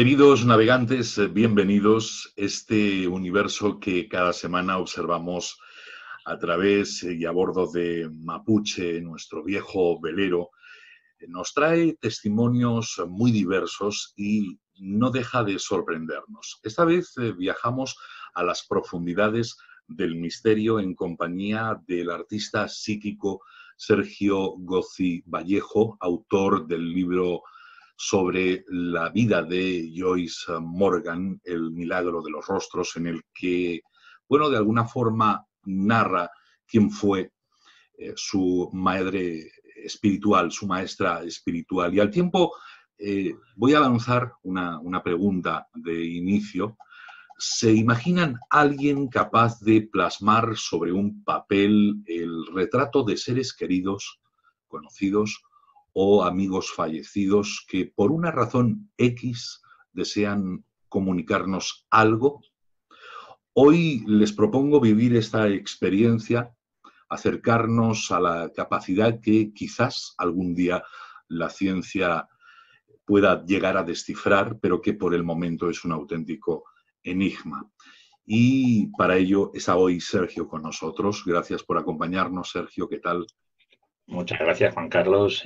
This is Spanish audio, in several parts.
Queridos navegantes, bienvenidos a este universo que cada semana observamos a través y a bordo de Mapuche, nuestro viejo velero. Nos trae testimonios muy diversos y no deja de sorprendernos. Esta vez viajamos a las profundidades del misterio en compañía del artista psíquico Sergio Gozzi Vallejo, autor del libro sobre la vida de Joyce Morgan, El milagro de los rostros, en el que, bueno, de alguna forma narra quién fue su madre espiritual, su maestra espiritual. Y al tiempo voy a lanzar una pregunta de inicio. ¿Se imaginan alguien capaz de plasmar sobre un papel el retrato de seres queridos, conocidos o amigos fallecidos que por una razón X desean comunicarnos algo? Hoy les propongo vivir esta experiencia, acercarnos a la capacidad que quizás algún día la ciencia pueda llegar a descifrar, pero que por el momento es un auténtico enigma. Y para ello está hoy Sergio con nosotros. Gracias por acompañarnos, Sergio. ¿Qué tal? Muchas gracias, Juan Carlos.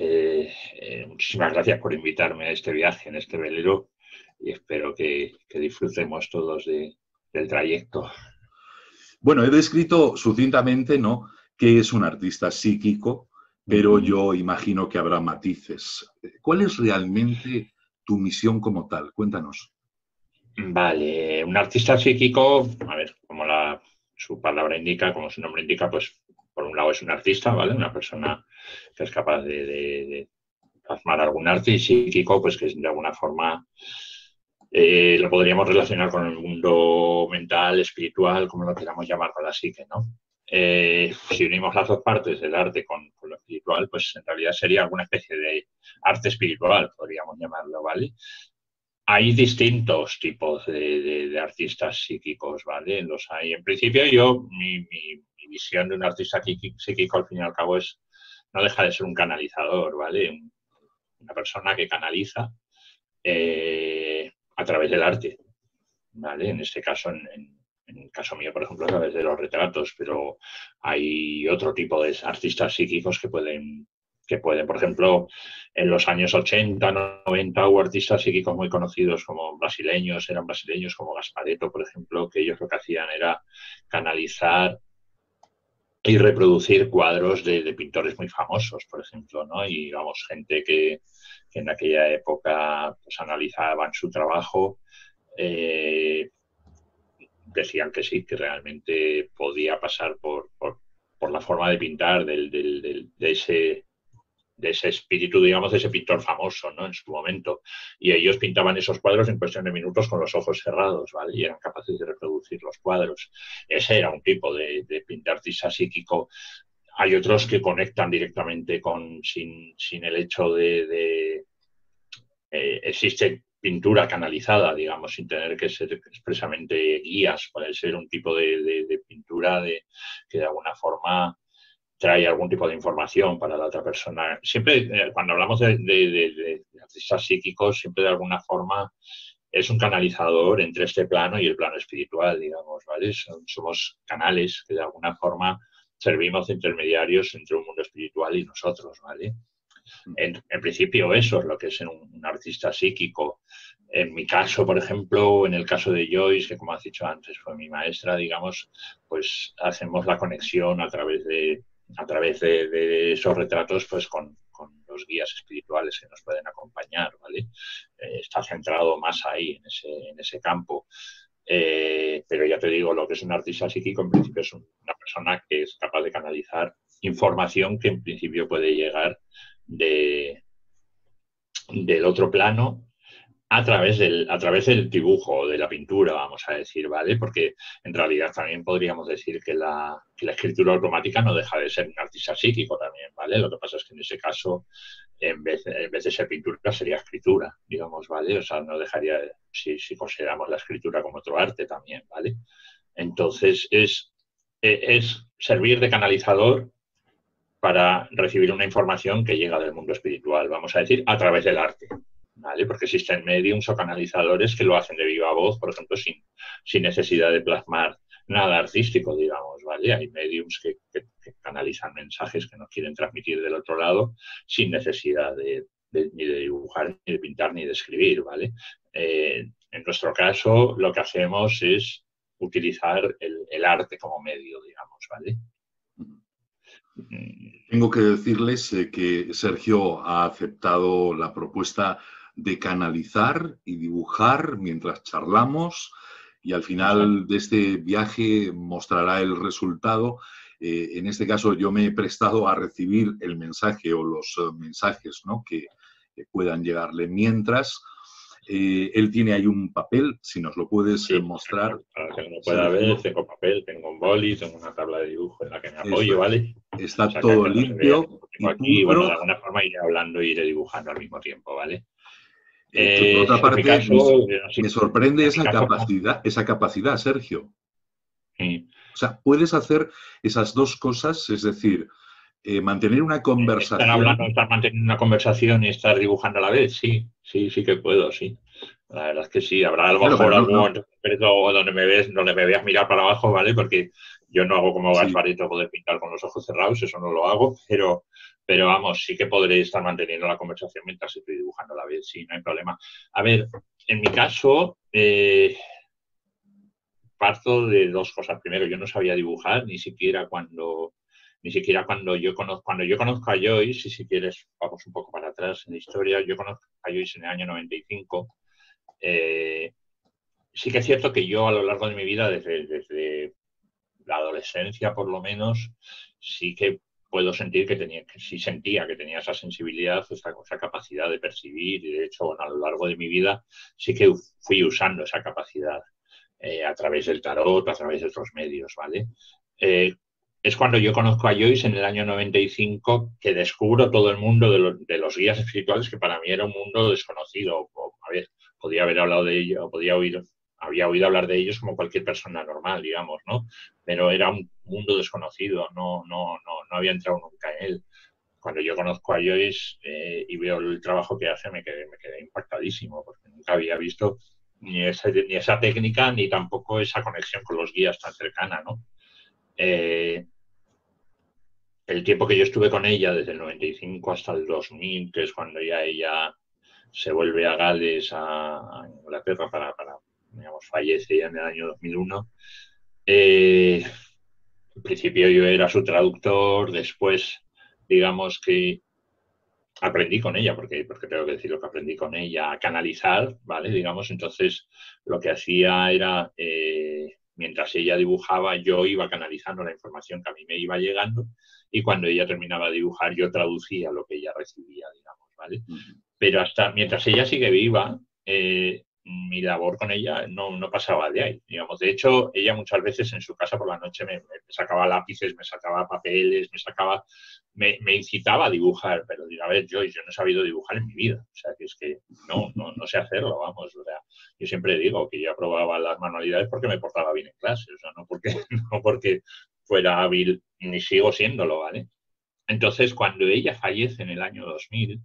Muchísimas gracias por invitarme a este viaje en este velero y espero que disfrutemos todos del trayecto. Bueno, he descrito sucintamente, ¿no?, qué es un artista psíquico, pero yo imagino que habrá matices. ¿Cuál es realmente tu misión como tal? Cuéntanos. Vale, un artista psíquico, a ver, como su palabra indica, como su nombre indica, pues por un lado es un artista, ¿vale? Una persona que es capaz de plasmar algún arte, y psíquico, pues que es de alguna forma lo podríamos relacionar con el mundo mental, espiritual, como lo queramos llamar, con la psique, ¿no? Si unimos las dos partes del arte con lo espiritual, pues en realidad sería alguna especie de arte espiritual, podríamos llamarlo, ¿vale? Hay distintos tipos de artistas psíquicos, ¿vale? Los hay. En principio, mi visión de un artista psíquico, al fin y al cabo, no deja de ser un canalizador, ¿vale? Una persona que canaliza a través del arte, ¿vale? En este caso, en el caso mío, por ejemplo, a través de los retratos, pero hay otro tipo de artistas psíquicos que pueden, por ejemplo, en los años 80, 90, hubo artistas psíquicos muy conocidos como eran brasileños como Gasparetto, por ejemplo, que ellos lo que hacían era canalizar y reproducir cuadros de pintores muy famosos, por ejemplo, ¿no? Y vamos, gente que en aquella época pues analizaban su trabajo, eh, decían que sí, que realmente podía pasar por la forma de pintar de ese espíritu, digamos, de ese pintor famoso, ¿no? En su momento. Y ellos pintaban esos cuadros en cuestión de minutos con los ojos cerrados, ¿vale? Y eran capaces de reproducir los cuadros. Ese era un tipo de artista psíquico. Hay otros que conectan directamente sin el hecho existe pintura canalizada, digamos, sin tener que ser expresamente guías. Puede ser un tipo de pintura que de alguna forma trae algún tipo de información para la otra persona. Siempre, cuando hablamos de artistas psíquicos, siempre de alguna forma es un canalizador entre este plano y el plano espiritual, digamos, ¿vale? Somos canales que de alguna forma servimos de intermediarios entre un mundo espiritual y nosotros, ¿vale? En principio eso es lo que es un artista psíquico. En mi caso, por ejemplo, en el caso de Joyce, que como has dicho antes fue mi maestra, digamos, pues hacemos la conexión a través de esos retratos pues con los guías espirituales que nos pueden acompañar, ¿vale? Está centrado más ahí, en ese campo. Pero ya te digo, lo que es un artista psíquico en principio es una persona que es capaz de canalizar información que en principio puede llegar del otro plano a través del dibujo, de la pintura, vamos a decir, ¿vale? Porque en realidad también podríamos decir que la escritura automática no deja de ser un artista psíquico también, ¿vale? Lo que pasa es que en ese caso, en vez de ser pintura, sería escritura, digamos, ¿vale? O sea, no dejaría, si consideramos la escritura como otro arte también, ¿vale? Entonces, es servir de canalizador para recibir una información que llega del mundo espiritual, vamos a decir, a través del arte, ¿vale? Porque existen mediums o canalizadores que lo hacen de viva voz, por ejemplo, sin necesidad de plasmar nada artístico, digamos, ¿vale? Hay mediums que canalizan mensajes que nos quieren transmitir del otro lado sin necesidad ni de dibujar, ni de pintar, ni de escribir, ¿vale? En nuestro caso, lo que hacemos es utilizar el arte como medio, digamos, ¿vale? Tengo que decirles que Sergio ha aceptado la propuesta de canalizar y dibujar mientras charlamos y al final de este viaje mostrará el resultado. En este caso yo me he prestado a recibir el mensaje o los mensajes, ¿no?, que puedan llegarle mientras. Él tiene ahí un papel, si nos lo puedes mostrar. Para que no lo pueda Sergio. ver, tengo papel, tengo un boli, tengo una tabla de dibujo en la que me Eso apoyo, es. ¿vale? Está O sea, todo que no se vea, limpio lo tengo y aquí, y bueno, de pulcro. alguna forma iré hablando e iré dibujando al mismo tiempo, ¿vale? Por otra En mi parte, caso, sí, me sorprende en mi caso, esa capacidad, Sergio. sí. O sea, puedes hacer esas dos cosas, es decir, mantener una Estar conversación. hablando, estar manteniendo una conversación y estar dibujando a la vez, sí, sí, sí que puedo, sí. La verdad es que sí, habrá a lo Claro, mejor pero no, algún no. momento concreto donde me veas mirar para abajo, ¿vale? Porque yo no hago como Sí, Gasparito poder pintar con los ojos cerrados, eso no lo hago, pero vamos, sí que podré estar manteniendo la conversación mientras estoy dibujando a la vez, sí, no hay problema. A ver, en mi caso, parto de dos cosas. Primero, yo no sabía dibujar, ni siquiera cuando yo conozco a Joyce, y si quieres, vamos un poco para atrás en la historia, yo conozco a Joyce en el año 95. Sí que es cierto que yo a lo largo de mi vida, desde la adolescencia por lo menos, sí que puedo sentir que sí sentía que tenía esa sensibilidad, esa capacidad de percibir, y de hecho, bueno, a lo largo de mi vida sí que fui usando esa capacidad a través del tarot, a través de otros medios, ¿vale? Eh, es cuando yo conozco a Joyce en el año 95 que descubro todo el mundo de los guías espirituales, que para mí era un mundo desconocido. A ver, podía haber hablado de ello, había oído hablar de ellos como cualquier persona normal, digamos, ¿no? Pero era un mundo desconocido, no había entrado nunca en él. Cuando yo conozco a Joyce y veo el trabajo que hace, me quedé impactadísimo, porque nunca había visto ni esa técnica, ni tampoco esa conexión con los guías tan cercana, ¿no? Eh, el tiempo que yo estuve con ella, desde el 95 hasta el 2000, que es cuando ya ella se vuelve a Gales, a Inglaterra, digamos, fallece ya en el año 2001. Al principio yo era su traductor, después, digamos que aprendí con ella, porque tengo que decir lo que aprendí con ella, a canalizar, ¿vale? Digamos, entonces lo que hacía era, mientras ella dibujaba, yo iba canalizando la información que a mí me iba llegando, y cuando ella terminaba de dibujar, yo traducía lo que ella recibía, digamos, ¿vale? Pero hasta mientras ella sigue viva, mi labor con ella no pasaba de ahí, digamos. De hecho, ella muchas veces en su casa por la noche me sacaba lápices, me sacaba papeles, me incitaba a dibujar, pero digo, a ver, Joyce, yo no he sabido dibujar en mi vida, o sea, que es que no sé hacerlo, vamos, o sea, yo siempre digo que yo aprobaba las manualidades porque me portaba bien en clase, o sea, no porque fuera hábil, ni sigo siéndolo, ¿vale? Entonces, cuando ella fallece en el año 2000,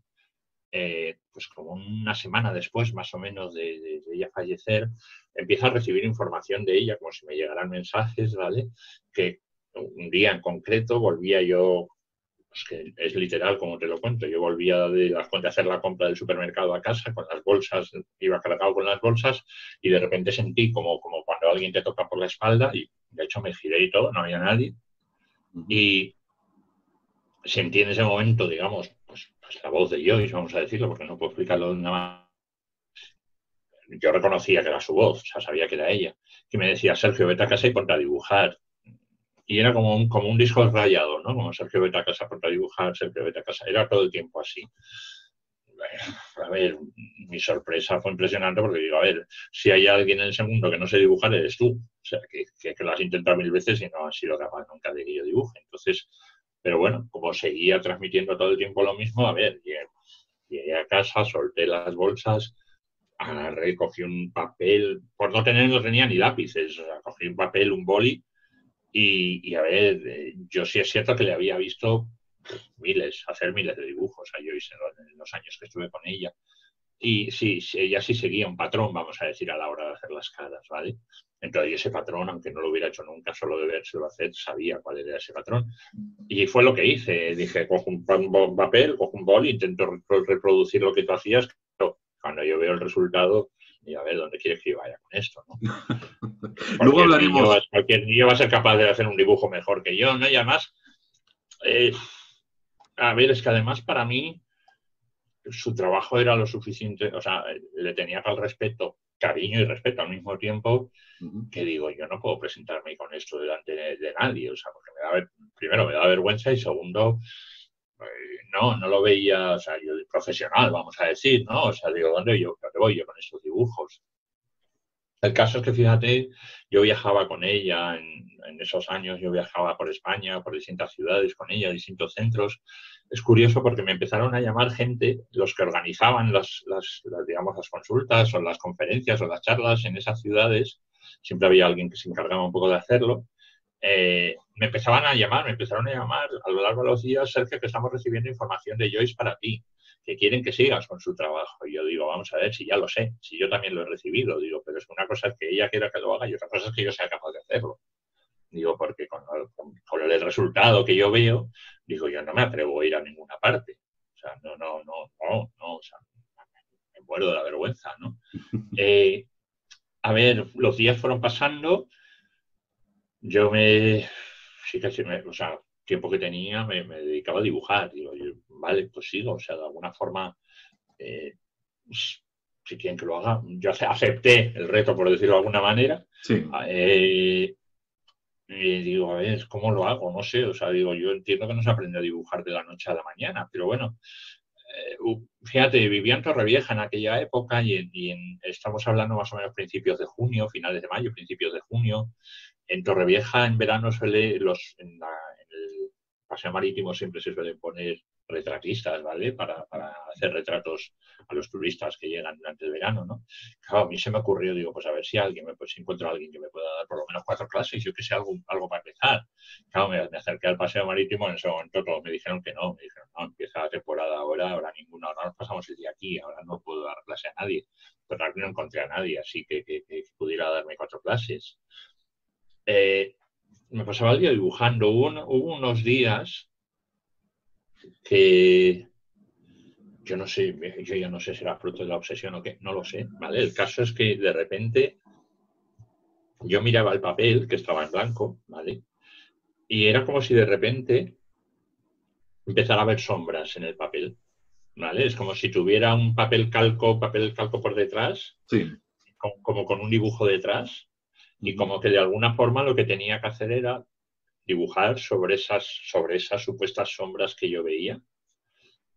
pues como una semana después, más o menos, de ella fallecer, empiezo a recibir información de ella, como si me llegaran mensajes, ¿vale? Que un día en concreto volvía yo, pues que es literal como te lo cuento, yo volvía de hacer la compra del supermercado a casa con las bolsas, iba cargado con las bolsas, y de repente sentí como cuando alguien te toca por la espalda, y de hecho me giré y todo, no había nadie, y sentí en ese momento, digamos, pues la voz de Joyce, vamos a decirlo, porque no puedo explicarlo de una manera. Yo reconocía que era su voz, o sea, sabía que era ella, que me decía, Sergio, vete a casa y ponte a dibujar. Y era como un disco rayado, ¿no? Como Sergio, vete a casa, ponte a dibujar, Sergio, vete a casa. Era todo el tiempo así. A ver, mi sorpresa fue impresionante porque digo, a ver, si hay alguien en ese mundo que no sé dibujar, eres tú. O sea, que lo has intentado 1000 veces y no has sido capaz nunca de que yo dibuje. Entonces, pero bueno, como seguía transmitiendo todo el tiempo lo mismo, a ver, llegué a casa, solté las bolsas, recogí un papel, por no tenía ni lápices, o sea, cogí un papel, un boli, y a ver, yo sí es cierto que le había visto hacer miles de dibujos a Joyce en los años que estuve con ella. Y sí, ella sí seguía un patrón, vamos a decir, a la hora de hacer las caras, ¿vale? Entonces ese patrón, aunque no lo hubiera hecho nunca, solo de vérselo hacer, sabía cuál era ese patrón. Y fue lo que hice. Dije, cojo un papel, cojo un bol, intento reproducir lo que tú hacías. Pero cuando yo veo el resultado, y a ver, ¿dónde quieres que yo vaya con esto? ¿No? Luego hablaremos. Cualquier niño va a ser capaz de hacer un dibujo mejor que yo, ¿no? Y además, eh, a ver, es que además para mí su trabajo era lo suficiente, o sea, le tenía tal respeto, cariño y respeto al mismo tiempo, que digo, yo no puedo presentarme con esto delante de nadie, o sea, porque primero me da vergüenza y segundo, no lo veía, o sea, yo profesional, vamos a decir, ¿no? O sea, digo, ¿dónde voy yo con estos dibujos? El caso es que, fíjate, yo viajaba con ella en esos años, yo viajaba por España, por distintas ciudades con ella, distintos centros. Es curioso porque me empezaron a llamar gente, los que organizaban digamos, las consultas o las conferencias o las charlas en esas ciudades, siempre había alguien que se encargaba un poco de hacerlo. Me empezaron a llamar a lo largo de los días: Sergio, que estamos recibiendo información de Joyce para ti, que quieren que sigas con su trabajo. Y yo digo, vamos a ver, si ya lo sé, si yo también lo he recibido, digo, pero es que una cosa es que ella quiera que lo haga y otra cosa es que yo sea capaz de hacerlo. Digo, porque con el resultado que yo veo, digo, yo no me atrevo a ir a ninguna parte. O sea, no, o sea, me muero de la vergüenza, ¿no? A ver, los días fueron pasando, yo o sea, tiempo que tenía me dedicaba a dibujar. Digo, vale, pues sigo, o sea, de alguna forma, si quieren que lo haga, yo acepté el reto, por decirlo de alguna manera. Sí. Y digo, a ver, ¿cómo lo hago? No sé, o sea, digo, yo entiendo que no se aprende a dibujar de la noche a la mañana, pero bueno, fíjate, vivía en Torrevieja en aquella época estamos hablando más o menos principios de junio, finales de mayo, principios de junio. En Torrevieja en verano en el paseo marítimo siempre se suelen poner retratistas, ¿vale? Para hacer retratos a los turistas que llegan durante el verano, ¿no? Claro, a mí se me ocurrió, digo, pues a ver si encuentro a alguien que me pueda dar por lo menos 4 clases, yo que sé, algo para empezar. Claro, me acerqué al paseo marítimo, en ese momento todos me dijeron que no, empieza la temporada ahora ninguna, ahora nos pasamos el día aquí, ahora no puedo dar clase a nadie. Total, no encontré a nadie así que pudiera darme 4 clases. Me pasaba el día dibujando. Hubo unos días que yo no sé, yo ya no sé si era fruto de la obsesión o qué, no lo sé, ¿vale? El caso es que de repente yo miraba el papel, que estaba en blanco, ¿vale? Y era como si de repente empezara a ver sombras en el papel, ¿vale? Es como si tuviera un papel calco por detrás, Sí. como con un dibujo detrás, y como que de alguna forma lo que tenía que hacer era dibujar sobre esas supuestas sombras que yo veía.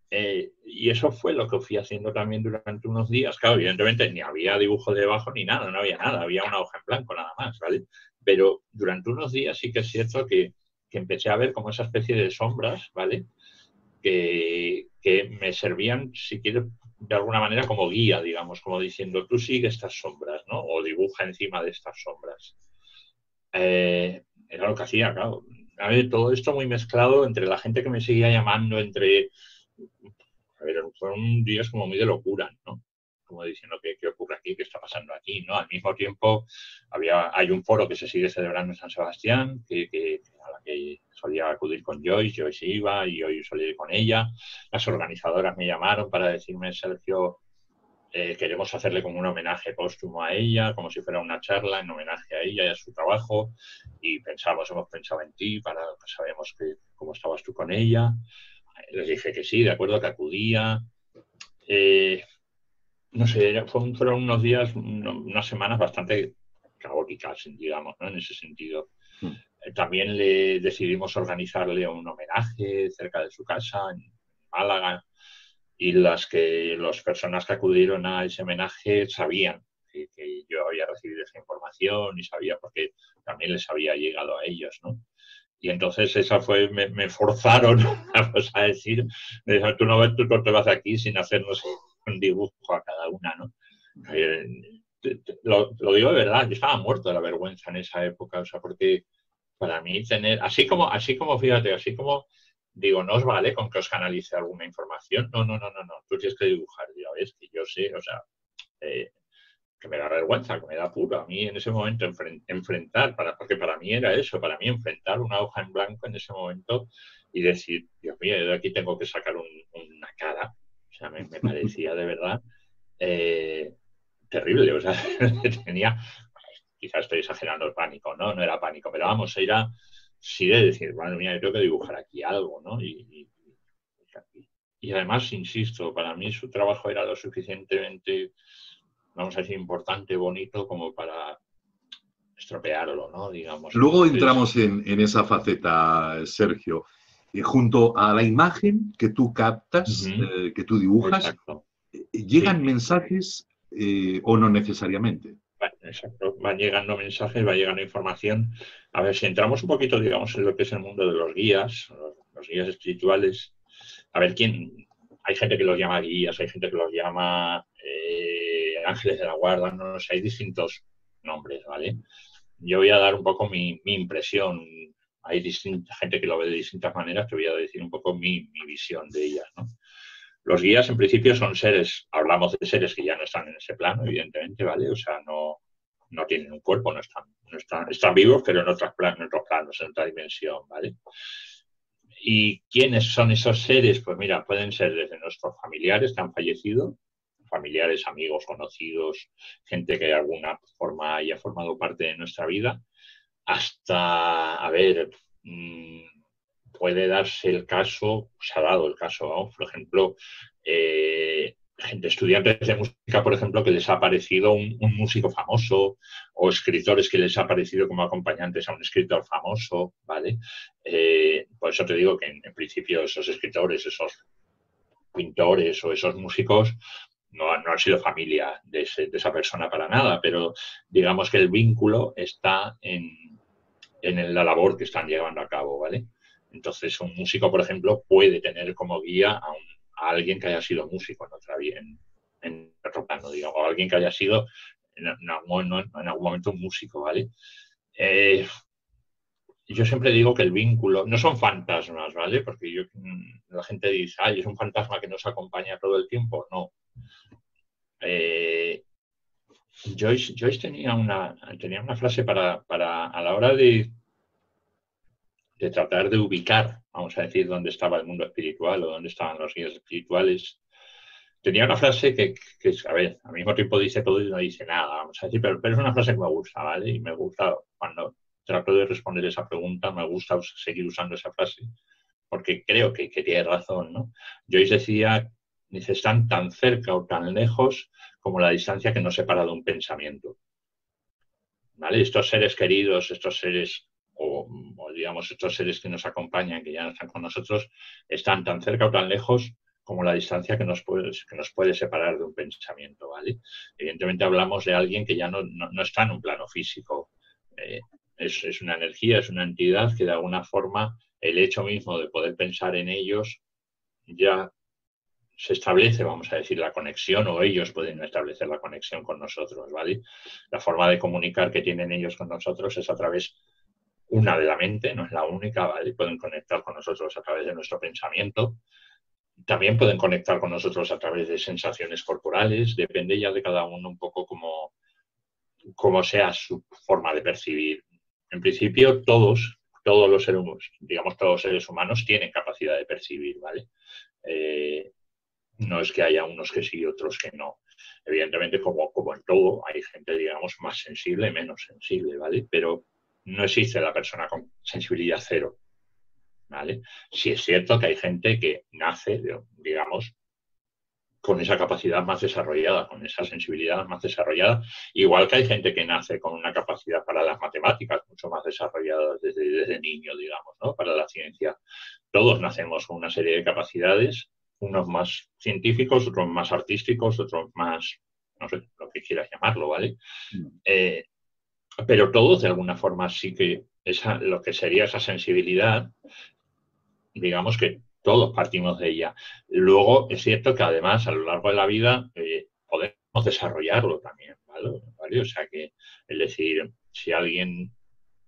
Y eso fue lo que fui haciendo también durante unos días. Claro, evidentemente ni había dibujo debajo ni nada, no había nada, había una hoja en blanco nada más, ¿vale? Pero durante unos días sí que es cierto que empecé a ver como esa especie de sombras, ¿vale? Que me servían, si quieres, de alguna manera como guía, digamos, como diciendo, tú sigue estas sombras, ¿no? O dibuja encima de estas sombras. Era lo que hacía, claro. A ver, todo esto muy mezclado entre la gente que me seguía llamando, a ver, fueron días como muy de locura, ¿no? Como diciendo, ¿qué ocurre aquí? ¿Qué está pasando aquí? ¿No? Al mismo tiempo, hay un foro que se sigue celebrando en San Sebastián, a la que solía acudir con Joyce iba y hoy solía ir con ella. Las organizadoras me llamaron para decirme, Sergio, queremos hacerle como un homenaje póstumo a ella, como si fuera una charla en homenaje a ella y a su trabajo, y hemos pensado en ti, sabemos cómo estabas tú con ella. Les dije que sí, de acuerdo, que acudía. No sé, fueron unos días, unas semanas bastante caóticas, digamos, ¿no? En ese sentido. También decidimos organizarle un homenaje cerca de su casa, en Málaga, y las personas que acudieron a ese homenaje sabían que yo había recibido esa información y sabía porque también les había llegado a ellos, ¿no? Y entonces me forzaron a decir, tú no te vas de aquí sin hacernos un dibujo a cada una, ¿no? Lo digo de verdad, yo estaba muerto de la vergüenza en esa época, o sea, porque para mí fíjate, así como digo, no os vale con que os canalice alguna información, no, tú tienes que dibujar, digo, ¿sabes? Que yo sé, o sea, que me da vergüenza, que me da apuro a mí en ese momento enfrentar, porque para mí era eso, para mí enfrentar una hoja en blanco en ese momento y decir, Dios mío, de aquí tengo que sacar una cara. O sea, me parecía de verdad terrible. O sea, tenía, quizás estoy exagerando el pánico, ¿no? No era pánico, pero vamos, era sí de decir, bueno, mira, yo tengo que dibujar aquí algo, ¿no? Y además, insisto, para mí su trabajo era lo suficientemente, vamos a decir, importante, bonito, como para estropearlo, ¿no? Digamos. Luego Entonces, entramos en esa faceta, Sergio. Junto a la imagen que tú captas, uh-huh, que tú dibujas, exacto. ¿llegan Sí, mensajes o no necesariamente? exacto. Van llegando mensajes, va llegando información. A ver, si entramos un poquito, digamos, en lo que es el mundo de los guías, los guías espirituales, a ver quién. Hay gente que los llama guías, hay gente que los llama ángeles de la guarda, no sé, hay distintos nombres, ¿vale? Yo voy a dar un poco mi impresión. Hay distinta gente que lo ve de distintas maneras, te voy a decir un poco mi visión de ellas, ¿no? Los guías, en principio, son seres, hablamos de seres que ya no están en ese plano, evidentemente, ¿vale? O sea, no tienen un cuerpo, están vivos, pero en otros planos, en otra dimensión, ¿vale? ¿Y quiénes son esos seres? Pues mira, pueden ser desde nuestros familiares que han fallecido, familiares, amigos, conocidos, gente que de alguna forma haya formado parte de nuestra vida, hasta, a ver, puede darse el caso, se ha dado el caso, ¿no? Por ejemplo, gente, estudiantes de música, por ejemplo, que les ha aparecido un músico famoso, o escritores que les ha aparecido como acompañantes a un escritor famoso, ¿vale? Por eso te digo que en principio esos escritores, esos pintores o esos músicos no han sido familia de esa persona para nada, pero digamos que el vínculo está en la labor que están llevando a cabo, ¿vale? Entonces, un músico, por ejemplo, puede tener como guía a alguien que haya sido músico en otro plano, digamos, o alguien que haya sido en algún momento un músico, ¿vale? Yo siempre digo que el vínculo no son fantasmas, ¿vale? Porque la gente dice, ay, es un fantasma que nos acompaña todo el tiempo. No. Eh, Joyce tenía una frase para a la hora de tratar de ubicar, vamos a decir, dónde estaba el mundo espiritual o dónde estaban los guías espirituales. Tenía una frase que a ver, al mismo tiempo dice todo y no dice nada, vamos a decir, pero es una frase que me gusta, ¿vale? Y me gusta cuando trato de responder esa pregunta, me gusta seguir usando esa frase, porque creo que tiene razón, ¿no? Joyce decía, dice, están tan cerca o tan lejos como la distancia que nos separa de un pensamiento. ¿Vale? Estos seres queridos, estos seres, o digamos, estos seres que nos acompañan, que ya no están con nosotros, están tan cerca o tan lejos como la distancia que nos puede separar de un pensamiento, ¿vale? Evidentemente hablamos de alguien que ya no está en un plano físico. Es una energía, es una entidad que de alguna forma el hecho mismo de poder pensar en ellos ya se establece, vamos a decir, la conexión, o ellos pueden establecer la conexión con nosotros, ¿vale? La forma de comunicar que tienen ellos con nosotros es a través una de la mente, no es la única, ¿vale? Pueden conectar con nosotros a través de nuestro pensamiento. También pueden conectar con nosotros a través de sensaciones corporales, depende ya de cada uno un poco cómo sea su forma de percibir. En principio, todos los seres humanos, digamos, todos los seres humanos tienen capacidad de percibir, ¿vale? No es que haya unos que sí y otros que no. Evidentemente, como en todo, hay gente, digamos, más sensible, menos sensible, ¿vale? Pero no existe la persona con sensibilidad cero, ¿vale? Sí es cierto que hay gente que nace, digamos, con esa capacidad más desarrollada, con esa sensibilidad más desarrollada, igual que hay gente que nace con una capacidad para las matemáticas mucho más desarrollada desde niño, digamos, ¿no? Para la ciencia. Todos nacemos con una serie de capacidades, unos más científicos, otros más artísticos, otros más, no sé, lo que quieras llamarlo, ¿vale? Pero todos, de alguna forma, sí que lo que sería esa sensibilidad, digamos que todos partimos de ella. Luego, es cierto que además, a lo largo de la vida, podemos desarrollarlo también, ¿vale? O sea que, es decir, si alguien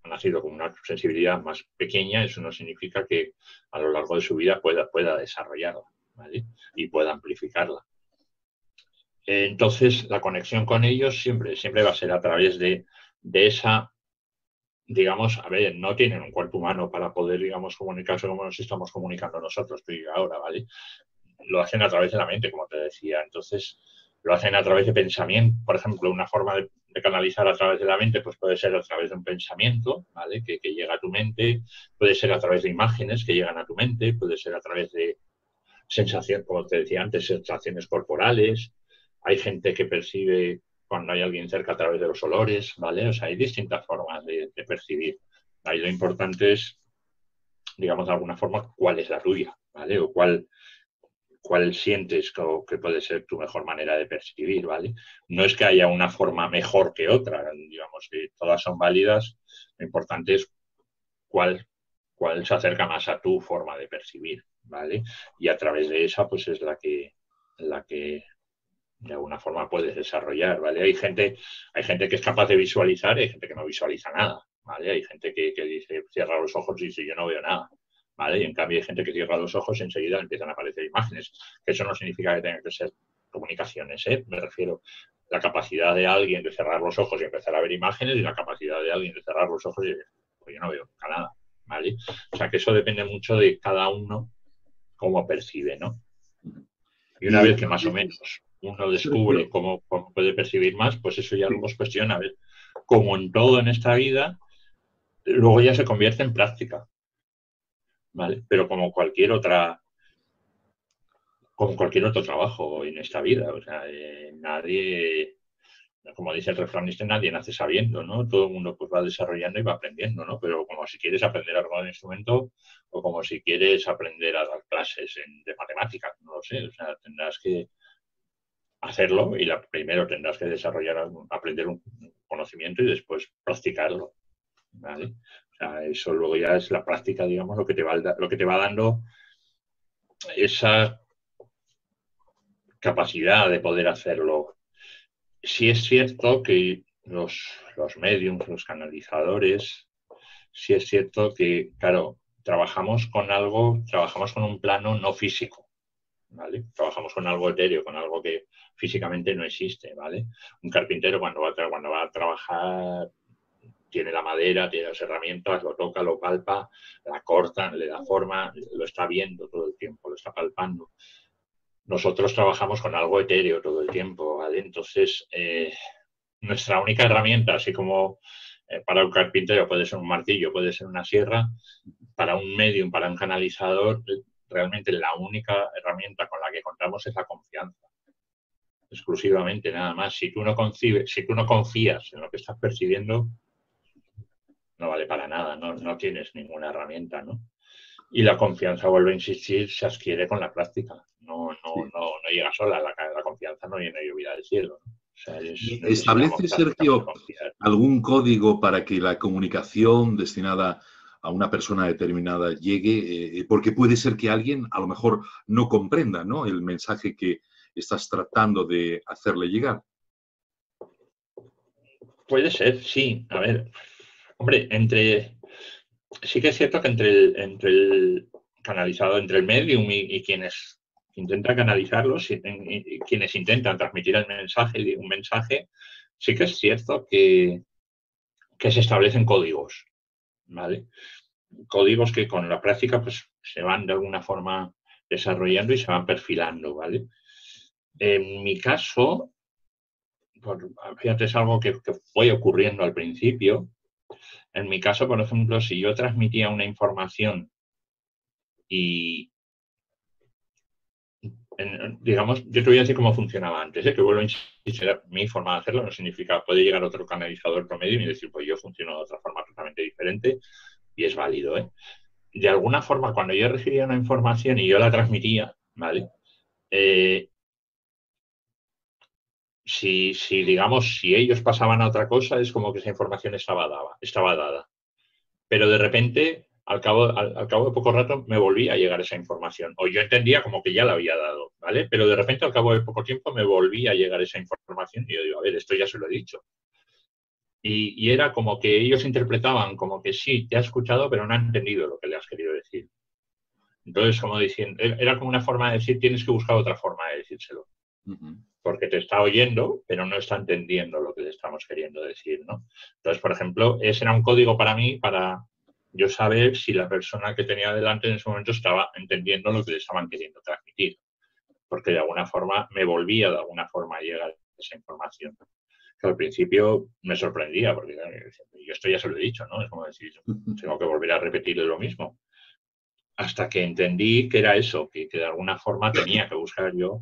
ha nacido con una sensibilidad más pequeña, eso no significa que a lo largo de su vida pueda desarrollarla, ¿vale? Y pueda amplificarla. Entonces, la conexión con ellos siempre va a ser a través de esa, digamos, a ver, no tienen un cuerpo humano para poder, digamos, comunicarse como nos estamos comunicando nosotros, tú y yo ahora, ¿vale? Lo hacen a través de la mente, como te decía. Entonces, lo hacen a través de pensamiento. Por ejemplo, una forma de canalizar a través de la mente pues puede ser a través de un pensamiento, ¿vale? Que llega a tu mente, puede ser a través de imágenes que llegan a tu mente, puede ser a través de sensaciones, como te decía antes, sensaciones corporales. Hay gente que percibe cuando hay alguien cerca a través de los olores, ¿vale? O sea, hay distintas formas de percibir. Ahí lo importante es, digamos, de alguna forma, cuál es la tuya, ¿vale? O cuál sientes que puede ser tu mejor manera de percibir, ¿vale? No es que haya una forma mejor que otra, digamos que todas son válidas, lo importante es cuál, cuál se acerca más a tu forma de percibir, ¿vale? Y a través de esa, pues es la que de alguna forma puedes desarrollar, ¿vale? Hay gente que es capaz de visualizar y hay gente que no visualiza nada, ¿vale? Hay gente que dice, cierra los ojos y dice, yo no veo nada, ¿vale? Y en cambio hay gente que cierra los ojos y enseguida empiezan a aparecer imágenes, que eso no significa que tengan que ser comunicaciones, ¿eh? Me refiero a la capacidad de alguien de cerrar los ojos y empezar a ver imágenes y la capacidad de alguien de cerrar los ojos y decir, pues yo no veo nada, ¿vale? O sea que eso depende mucho de cada uno cómo percibe, ¿no? Y una Y vez que más o menos uno descubre Sergio, cómo puede percibir más, pues eso ya luego es cuestión, a ver, como en todo en esta vida, luego ya se convierte en práctica, ¿vale? Pero como cualquier otro trabajo en esta vida, o sea, nadie, como dice el refrán, nadie nace sabiendo, ¿no? Todo el mundo pues va desarrollando y va aprendiendo, ¿no? Pero como si quieres aprender a tocar un instrumento o como si quieres aprender a dar clases de matemáticas, no lo sé, o sea, tendrás que hacerlo y primero tendrás que aprender un conocimiento y después practicarlo, ¿vale? O sea, eso luego ya es la práctica, digamos, lo que te va dando esa capacidad de poder hacerlo. Sí es cierto que los mediums, los canalizadores, sí es cierto que, claro, trabajamos con un plano no físico, ¿vale? Trabajamos con algo etéreo, con algo que físicamente no existe, ¿vale? Un carpintero cuando va a trabajar tiene la madera, tiene las herramientas, lo toca, lo palpa, la corta, le da forma, lo está viendo todo el tiempo, lo está palpando. Nosotros trabajamos con algo etéreo todo el tiempo, ¿vale? Entonces, nuestra única herramienta, así como para un carpintero puede ser un martillo, puede ser una sierra, para un medium, para un canalizador, realmente la única herramienta con la que contamos es la confianza. Exclusivamente, nada más. Si tú no confías en lo que estás percibiendo, no vale para nada, no tienes ninguna herramienta, ¿no? Y la confianza, vuelvo a insistir, se adquiere con la práctica. sí. No llega sola, la confianza no viene lluvia del cielo, ¿no? O sea, ¿Y necesitamos establece, práctica para Sergio, confiar. algún código para que la comunicación destinada a una persona determinada llegue? Porque puede ser que alguien a lo mejor no comprenda, ¿no?, el mensaje que estás tratando de hacerle llegar. Puede ser, sí. A ver, hombre, sí que es cierto que entre el canalizado, entre el medium y quienes intentan canalizarlo, y quienes intentan transmitir un mensaje, sí que es cierto que se establecen códigos, ¿vale? Códigos que con la práctica pues se van de alguna forma desarrollando y se van perfilando, ¿vale? En mi caso, fíjate, es algo que fue ocurriendo al principio. En mi caso, por ejemplo, si yo transmitía una información y, digamos, yo te voy a decir cómo funcionaba antes, que vuelvo a insistir, mi forma de hacerlo no significa, puede llegar otro canalizador promedio y decir, pues yo funciono de otra forma totalmente diferente y es válido, ¿eh? De alguna forma, cuando yo recibía una información y yo la transmitía, ¿vale? Eh, si ellos pasaban a otra cosa, es como que esa información estaba dada. Pero de repente, al cabo de poco rato, me volvía a llegar esa información. O yo entendía como que ya la había dado, ¿vale? Pero de repente, al cabo de poco tiempo, me volvía a llegar esa información y yo digo, a ver, esto ya se lo he dicho. Y era como que ellos interpretaban como que sí, te ha escuchado, pero no ha entendido lo que le has querido decir. Entonces, como diciendo, era como una forma de decir, tienes que buscar otra forma de decírselo. Ujú. porque te está oyendo, pero no está entendiendo lo que le estamos queriendo decir, ¿no? Entonces, por ejemplo, ese era un código para mí, para yo saber si la persona que tenía delante en ese momento estaba entendiendo lo que le estaban queriendo transmitir, porque de alguna forma me volvía de alguna forma a llegar esa información. Que al principio me sorprendía, porque yo esto ya se lo he dicho, ¿no? Es como decir, tengo que volver a repetirle lo mismo. Hasta que entendí que era eso, que de alguna forma tenía que buscar yo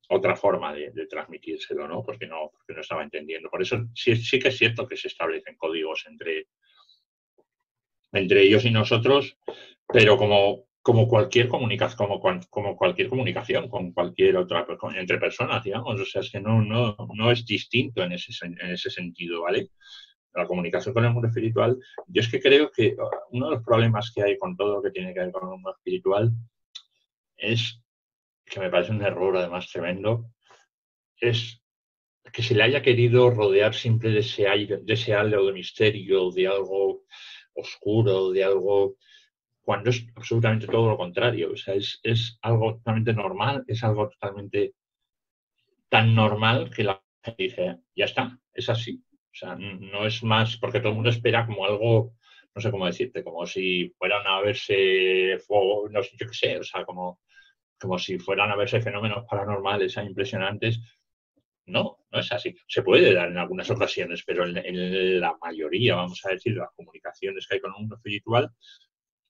otra forma de transmitírselo, ¿no? Porque no estaba entendiendo. Por eso sí que es cierto que se establecen códigos entre ellos y nosotros, pero como cualquier comunicación, como cualquier comunicación con cualquier otra, entre personas, digamos. O sea, es que no es distinto en ese sentido, ¿vale? La comunicación con el mundo espiritual. Yo es que creo que uno de los problemas que hay con todo lo que tiene que ver con el mundo espiritual es, que me parece un error además tremendo, es que se le haya querido rodear siempre de ese aire, de ese halo de misterio, de algo oscuro, de algo, cuando es absolutamente todo lo contrario. O sea, es algo totalmente normal, es algo totalmente tan normal que la gente dice, ya está, es así. O sea, no es más, porque todo el mundo espera como algo, no sé cómo decirte, como si fueran a verse fuego, no sé, yo qué sé, o sea, como si fueran a verse fenómenos paranormales impresionantes. No es así. Se puede dar en algunas ocasiones, pero en la mayoría, vamos a decir, las comunicaciones que hay con un mundo espiritual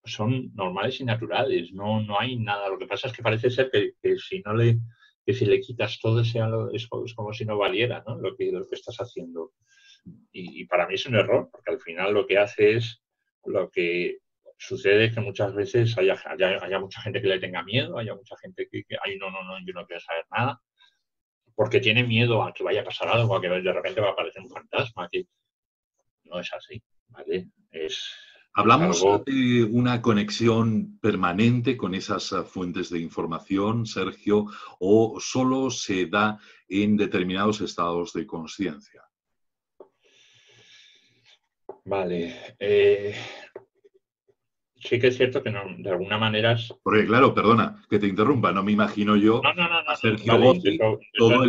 son normales y naturales. No hay nada. Lo que pasa es que parece ser que si le quitas todo ese halo, es como si no valiera, ¿no? Lo que estás haciendo. Y para mí es un error, porque al final lo que hace es lo que sucede, que muchas veces haya mucha gente que le tenga miedo, haya mucha gente que ay, no, yo no quiero saber nada, porque tiene miedo a que vaya a pasar algo, a que de repente va a aparecer un fantasma, que no es así, ¿vale? Es ¿Hablamos algo. de una conexión permanente con esas fuentes de información, Sergio, o solo se da en determinados estados de conciencia? Vale. Sí que es cierto que de alguna manera. Porque, claro, perdona que te interrumpa, no me imagino yo No. a Sergio Vale, Gozzi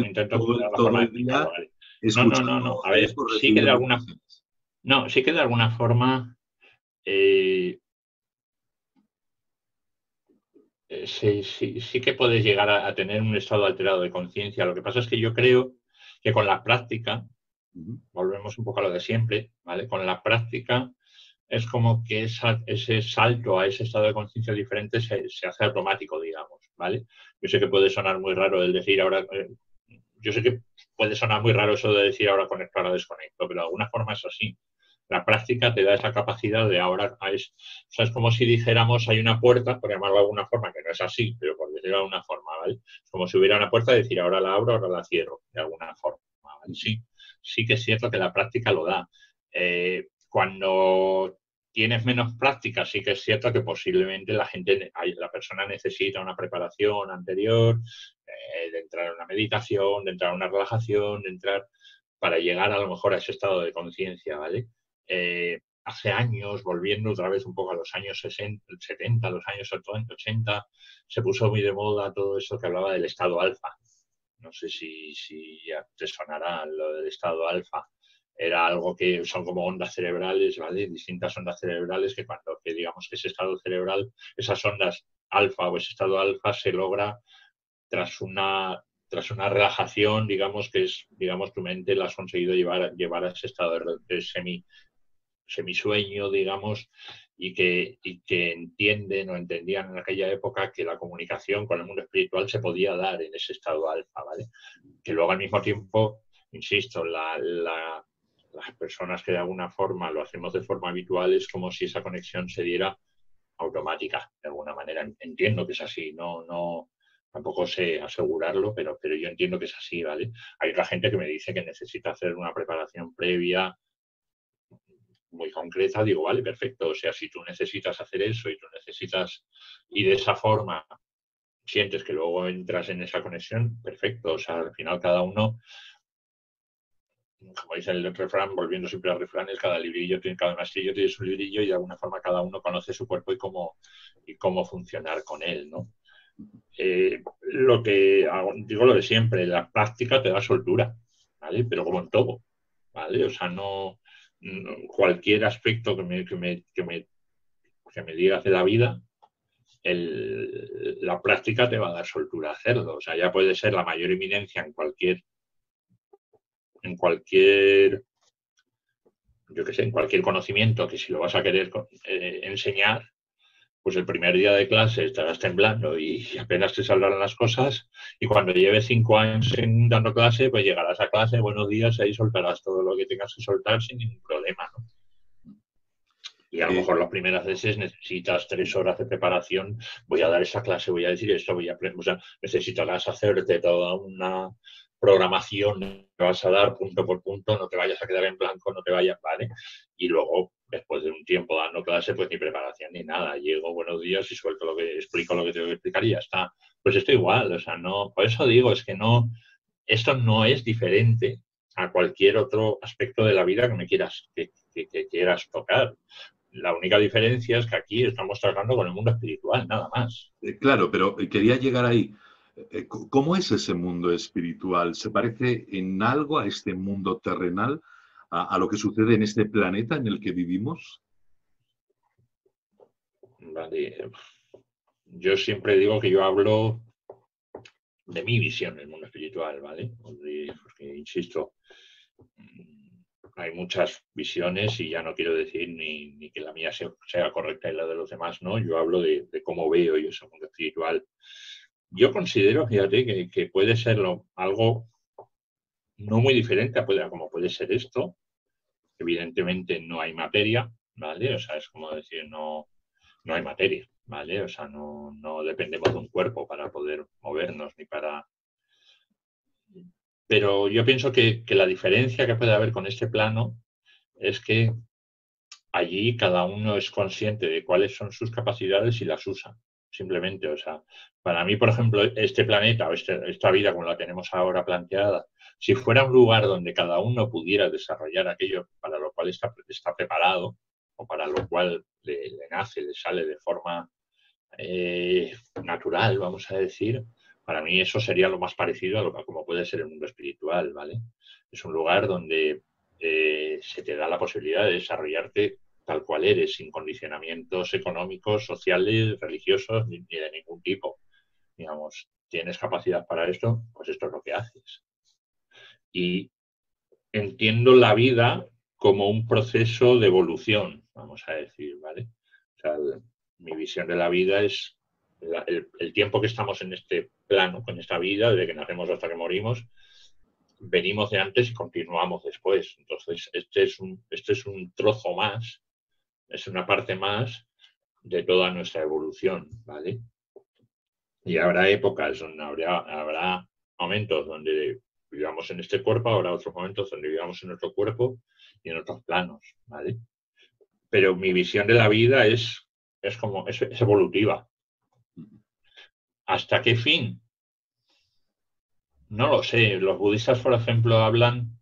intento buscar la todo forma de el día explicarlo, vale. No. escuchando A ver, o recibiendo mensajes. sí que de alguna forma eh, sí que puedes llegar a tener un estado alterado de conciencia. Lo que pasa es que yo creo que con la práctica, Ujú. volvemos un poco a lo de siempre, ¿vale? Con la práctica es como que ese salto a ese estado de conciencia diferente se hace automático, digamos, ¿vale? Yo sé que puede sonar muy raro el decir ahora, yo sé que puede sonar muy raro eso de decir ahora conecto, ahora desconecto, pero de alguna forma es así. La práctica te da esa capacidad de ahora, o sea, es como si dijéramos hay una puerta, por llamarlo de alguna forma, que no es así, pero por decirlo de alguna forma, ¿vale? Es como si hubiera una puerta y decir ahora la abro, ahora la cierro, de alguna forma, ¿vale? Sí que es cierto que la práctica lo da. Cuando tienes menos práctica, sí que es cierto que posiblemente la persona necesita una preparación anterior, de entrar en una meditación, de entrar en una relajación, de entrar para llegar a lo mejor a ese estado de conciencia, ¿vale? Hace años, volviendo otra vez un poco a los años 60, 70, los años 80, se puso muy de moda todo eso que hablaba del estado alfa. No sé si ya te sonará lo del estado alfa. Era algo que son como ondas cerebrales, ¿vale? Distintas ondas cerebrales que digamos que ese estado cerebral, esas ondas alfa o ese estado alfa se logra tras una, tras una relajación, digamos que es, digamos, tu mente la has conseguido llevar a ese estado de semisueño, digamos, y que entienden o entendían en aquella época que la comunicación con el mundo espiritual se podía dar en ese estado alfa, ¿vale? Que luego al mismo tiempo, insisto, las personas que de alguna forma lo hacemos de forma habitual es como si esa conexión se diera automática, de alguna manera. Entiendo que es así, tampoco sé asegurarlo, pero yo entiendo que es así, ¿vale? Hay otra gente que me dice que necesita hacer una preparación previa muy concreta, digo, vale, perfecto. O sea, si tú necesitas hacer eso y de esa forma sientes que luego entras en esa conexión, perfecto. O sea, al final cada uno, como dice el refrán, volviendo siempre al refrán, es cada maestrillo tiene su librillo y de alguna forma cada uno conoce su cuerpo y cómo funcionar con él, ¿no? Lo que digo lo de siempre, la práctica te da soltura, ¿vale? Pero como en todo, ¿vale? O sea, cualquier aspecto que me digas de la vida, la práctica te va a dar soltura a hacerlo. O sea, ya puede ser la mayor eminencia en cualquier, yo qué sé, en cualquier conocimiento que si lo vas a querer enseñar, pues el primer día de clase estarás temblando y apenas te saldrán las cosas, y cuando lleves 5 años dando clase, pues llegarás a clase, buenos días, ahí soltarás todo lo que tengas que soltar sin ningún problema, ¿no? Y a lo Eh, mejor las primeras veces necesitas 3 horas de preparación, voy a dar esa clase, voy a decir esto, o sea, necesitarás hacerte toda una programación que vas a dar punto por punto, no te vayas a quedar en blanco, no te vayas, ¿vale? Y luego, después de un tiempo dando clase, pues ni preparación ni nada. Llego, buenos días y suelto explico lo que tengo que explicar y ya está. Pues esto igual, o sea, no, por eso digo, es que no, esto no es diferente a cualquier otro aspecto de la vida que me que quieras tocar. La única diferencia es que aquí estamos tratando con el mundo espiritual, nada más. claro, pero quería llegar ahí. ¿Cómo es ese mundo espiritual? ¿Se parece en algo a este mundo terrenal, a lo que sucede en este planeta en el que vivimos? Vale. Yo siempre digo que yo hablo de mi visión del mundo espiritual, ¿vale? Porque, insisto, hay muchas visiones y ya no quiero decir ni que la mía sea correcta y la de los demás, ¿no? Yo hablo de cómo veo yo ese mundo espiritual. Yo considero, fíjate, que puede ser algo no muy diferente a como puede ser esto. Evidentemente no hay materia, ¿vale? O sea, es como decir, no hay materia, ¿vale? O sea, no dependemos de un cuerpo para poder movernos ni para... Pero yo pienso que la diferencia que puede haber con este plano es que allí cada uno es consciente de cuáles son sus capacidades y las usa, simplemente. O sea, para mí, por ejemplo, este planeta o esta vida como la tenemos ahora planteada, si fuera un lugar donde cada uno pudiera desarrollar aquello para lo cual está preparado o para lo cual le nace, le sale de forma natural, vamos a decir, para mí eso sería lo más parecido a como puede ser el mundo espiritual, ¿vale? Es un lugar donde se te da la posibilidad de desarrollarte tal cual eres, sin condicionamientos económicos, sociales, religiosos, ni de ningún tipo. Digamos, tienes capacidad para esto, pues esto es lo que haces. Y entiendo la vida como un proceso de evolución, vamos a decir, ¿vale? O sea, mi visión de la vida es el tiempo que estamos en este plano, con esta vida, desde que nacemos hasta que morimos, venimos de antes y continuamos después. Entonces, este es un trozo más, es una parte más de toda nuestra evolución, ¿vale? Y habrá épocas donde habrá momentos donde vivamos en este cuerpo, habrá otros momentos donde vivamos en otro cuerpo y en otros planos, ¿vale? Pero mi visión de la vida es evolutiva. ¿Hasta qué fin? No lo sé. Los budistas, por ejemplo, hablan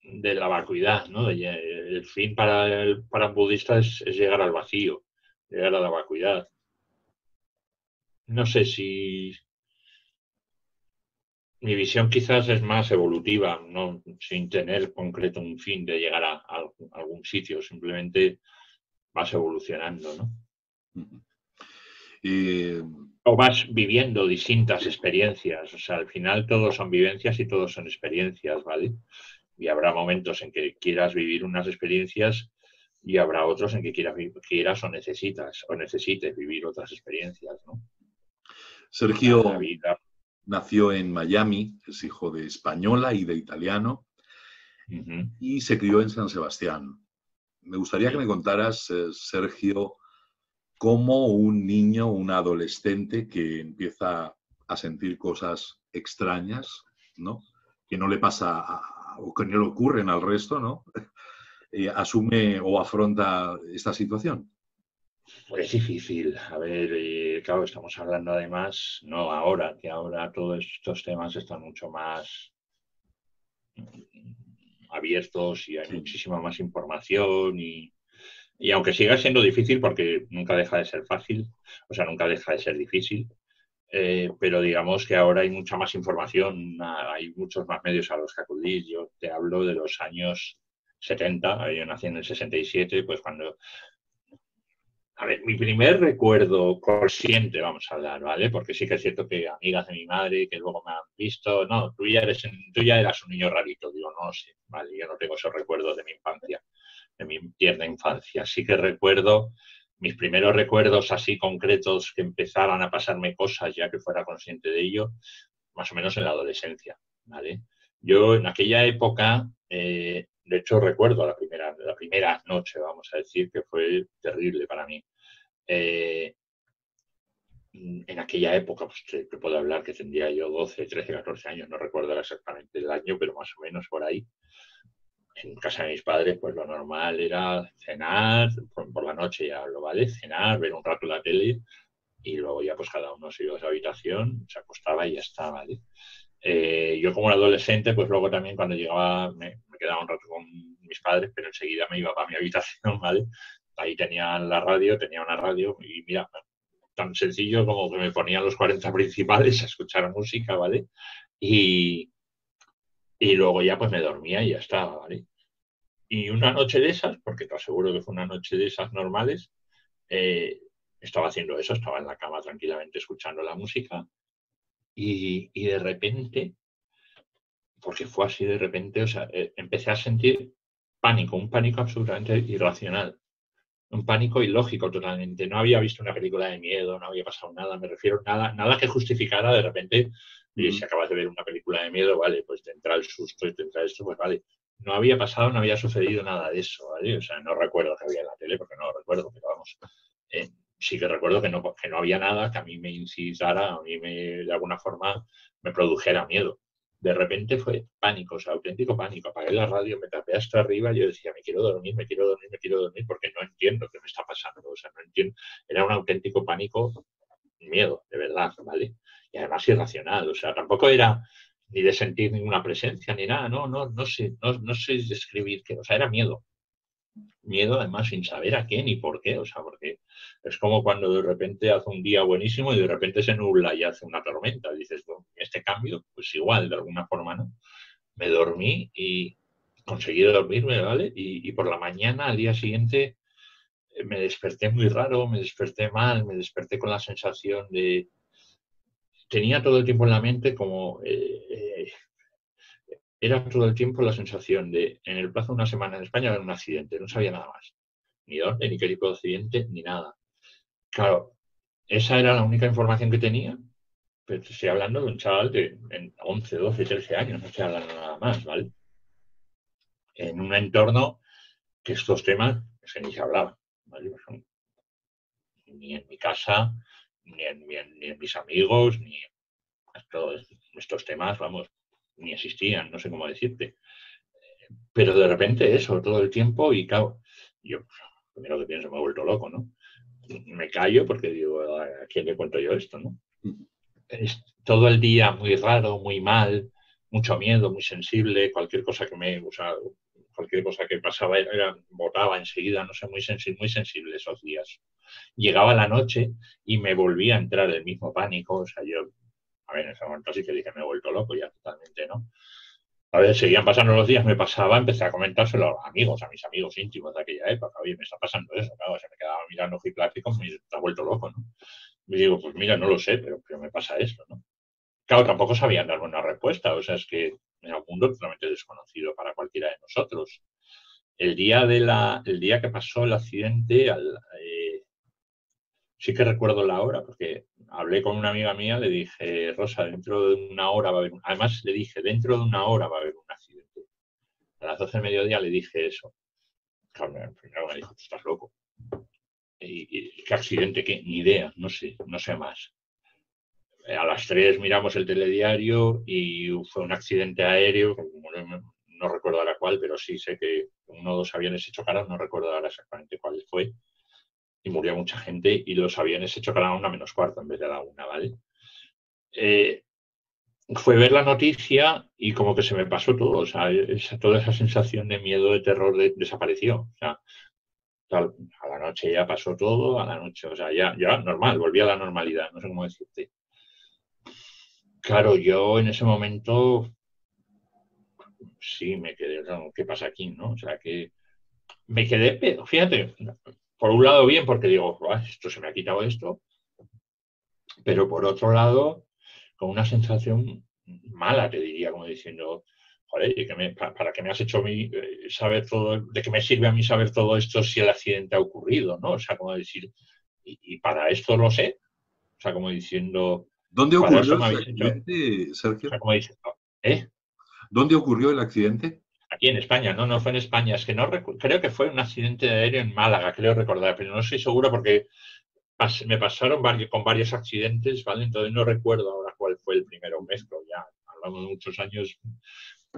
de la vacuidad, ¿no? El fin para un budista es llegar al vacío, llegar a la vacuidad. No sé si mi visión quizás es más evolutiva, no sin tener concreto un fin de llegar a algún sitio, simplemente vas evolucionando, ¿no? Eh, O vas viviendo distintas experiencias, o sea, al final todos son vivencias y todos son experiencias, ¿vale? Y habrá momentos en que quieras vivir unas experiencias y habrá otros en que quieras o necesites vivir otras experiencias, ¿no? La Sergio vida. nació en Miami, es hijo de española y de italiano, Uh-huh. y se crió en San Sebastián. Me gustaría que me Sí. contaras, Sergio, cómo un niño, un adolescente que empieza a sentir cosas extrañas, ¿no? Que no le pasa o que no le ocurren al resto, ¿no? Asume o afronta esta situación. Pues es difícil. A ver, claro, estamos hablando además, no ahora, que ahora todos estos temas están mucho más abiertos y hay Sí. muchísima más información Y aunque siga siendo difícil, porque nunca deja de ser fácil, o sea, nunca deja de ser difícil, pero digamos que ahora hay mucha más información, hay muchos más medios a los que acudir. Yo te hablo de los años 70, yo nací en el 67, pues cuando... A ver, mi primer recuerdo consciente, vamos a hablar, ¿vale? Porque sí que es cierto que amigas de mi madre que luego me han visto, no, tú ya eras un niño rarito, digo, no sé, vale, yo no tengo esos recuerdos de mi infancia, de mi tierna infancia. Sí que recuerdo mis primeros recuerdos así concretos que empezaran a pasarme cosas ya que fuera consciente de ello, más o menos en la adolescencia, ¿vale? Yo en aquella época, de hecho recuerdo la primera noche, vamos a decir, que fue terrible para mí. Eh, en aquella época, pues te puedo hablar que tendría yo 12, 13, 14 años, no recuerdo exactamente el año, pero más o menos por ahí. En casa de mis padres, pues lo normal era cenar, por la noche ya lo vale, cenar, ver un rato la tele y luego ya pues cada uno se iba a su habitación, se acostaba y ya está, ¿vale? Yo como un adolescente, pues luego también cuando llegaba me quedaba un rato con mis padres, pero enseguida me iba para mi habitación, ¿vale? Ahí tenía una radio y mira, tan sencillo como que me ponían los 40 principales a escuchar música, ¿vale? Y, y luego ya pues me dormía y ya estaba, ¿vale? Y una noche de esas, porque te aseguro que fue una noche de esas normales, eh, estaba haciendo eso, estaba en la cama tranquilamente escuchando la música y de repente, porque fue así de repente, o sea, empecé a sentir pánico, un pánico absolutamente irracional, un pánico ilógico totalmente. No había visto una película de miedo, no había pasado nada, me refiero nada que justificara de repente, y si acabas de ver una película de miedo, vale, pues te entra el susto y te entra esto, pues vale. No había pasado, no había sucedido nada de eso, ¿vale? O sea, no recuerdo que había en la tele, porque no lo recuerdo, pero vamos. Sí que recuerdo que no había nada que a mí me incitara, a mí de alguna forma me produjera miedo. De repente fue pánico, o sea, auténtico pánico. Apagué la radio, me tapé hasta arriba y yo decía, me quiero dormir, me quiero dormir, me quiero dormir, porque no entiendo qué me está pasando. O sea, no entiendo. Era un auténtico pánico, miedo, de verdad, ¿vale? Y además irracional. O sea, tampoco era ni de sentir ninguna presencia ni nada. No sé describir qué. O sea, era miedo. Miedo además sin saber a qué ni por qué. O sea, porque es como cuando de repente hace un día buenísimo y de repente se nubla y hace una tormenta. Dices, bueno, este cambio, pues igual, de alguna forma, ¿no? Me dormí y conseguí dormirme, ¿vale? Y por la mañana, al día siguiente, me desperté muy raro, me desperté mal, me desperté con la sensación de... Tenía todo el tiempo en la mente como... era todo el tiempo la sensación de, en el plazo de una semana en España, haber un accidente, no sabía nada más. Ni dónde, ni qué tipo de accidente, ni nada. Claro, esa era la única información que tenía, pero estoy hablando de un chaval de 11, 12, 13 años, no estoy hablando nada más, ¿vale? En un entorno que estos temas es que ni se hablaban, ¿vale? Ni en mi casa, ni en mis amigos, ni todos estos temas, vamos, ni existían, no sé cómo decirte. Pero de repente eso, todo el tiempo, y claro, yo primero que pienso, me he vuelto loco, ¿no? Me callo porque digo, ¿a quién le cuento yo esto, no? Es todo el día muy raro, muy mal, mucho miedo, muy sensible, o sea, cualquier cosa que pasaba botaba enseguida, no sé, muy sensible esos días. Llegaba la noche y me volvía a entrar el mismo pánico, o sea, yo, a ver, en ese momento sí que dije, me he vuelto loco ya totalmente, ¿no? A ver, seguían pasando los días, me pasaba, empecé a comentárselo a los amigos, a mis amigos íntimos de aquella época. Oye, me está pasando eso, claro, se me quedaba mirando ojiplático, me está vuelto loco, ¿no? Y digo, pues mira, no lo sé, pero me pasa esto, ¿no? Claro, tampoco sabían darme una respuesta, o sea, es que era un mundo totalmente desconocido para cualquiera de nosotros. El día que pasó el accidente, sí que recuerdo la hora, porque hablé con una amiga mía, le dije, Rosa, dentro de una hora va a haber además le dije, dentro de una hora va a haber un accidente. A las 12 del mediodía le dije eso. Claro, primero me dijo, tú estás loco. ¿Qué accidente? ¿Qué? Ni idea, no sé más. A las 3 miramos el telediario y fue un accidente aéreo, no recuerdo ahora cuál, pero sí sé que uno o dos aviones se chocaron, no recuerdo ahora exactamente cuál fue, y murió mucha gente y los aviones se chocaron a 1 menos cuarto en vez de a la 1, ¿vale? Fue ver la noticia y como que se me pasó todo, o sea, toda esa sensación de miedo, de terror desapareció. O sea, A la noche ya pasó todo, a la noche, o sea, ya normal, volví a la normalidad, no sé cómo decirte. Claro, yo en ese momento sí me quedé, no, ¿qué pasa aquí, no? O sea, que me quedé, fíjate, por un lado bien, porque digo, esto se me ha quitado esto, pero por otro lado, con una sensación mala, te diría, como diciendo, joder, ¿para qué me has hecho saber todo, de qué me sirve a mí saber todo esto si el accidente ha ocurrido, ¿no? O sea, como decir, y para esto lo sé, o sea, como diciendo, ¿Dónde para ocurrió eso me ese habéis hecho, accidente, o sea, Sergio? como diciendo, ¿eh? ¿Dónde ocurrió el accidente? Aquí en España, no, no fue en España, es que no creo que fue un accidente aéreo en Málaga, creo recordar, pero no estoy seguro porque me pasaron con varios accidentes, ¿vale? Entonces no recuerdo ahora cuál fue el primero, mezclo ya, hablamos de muchos años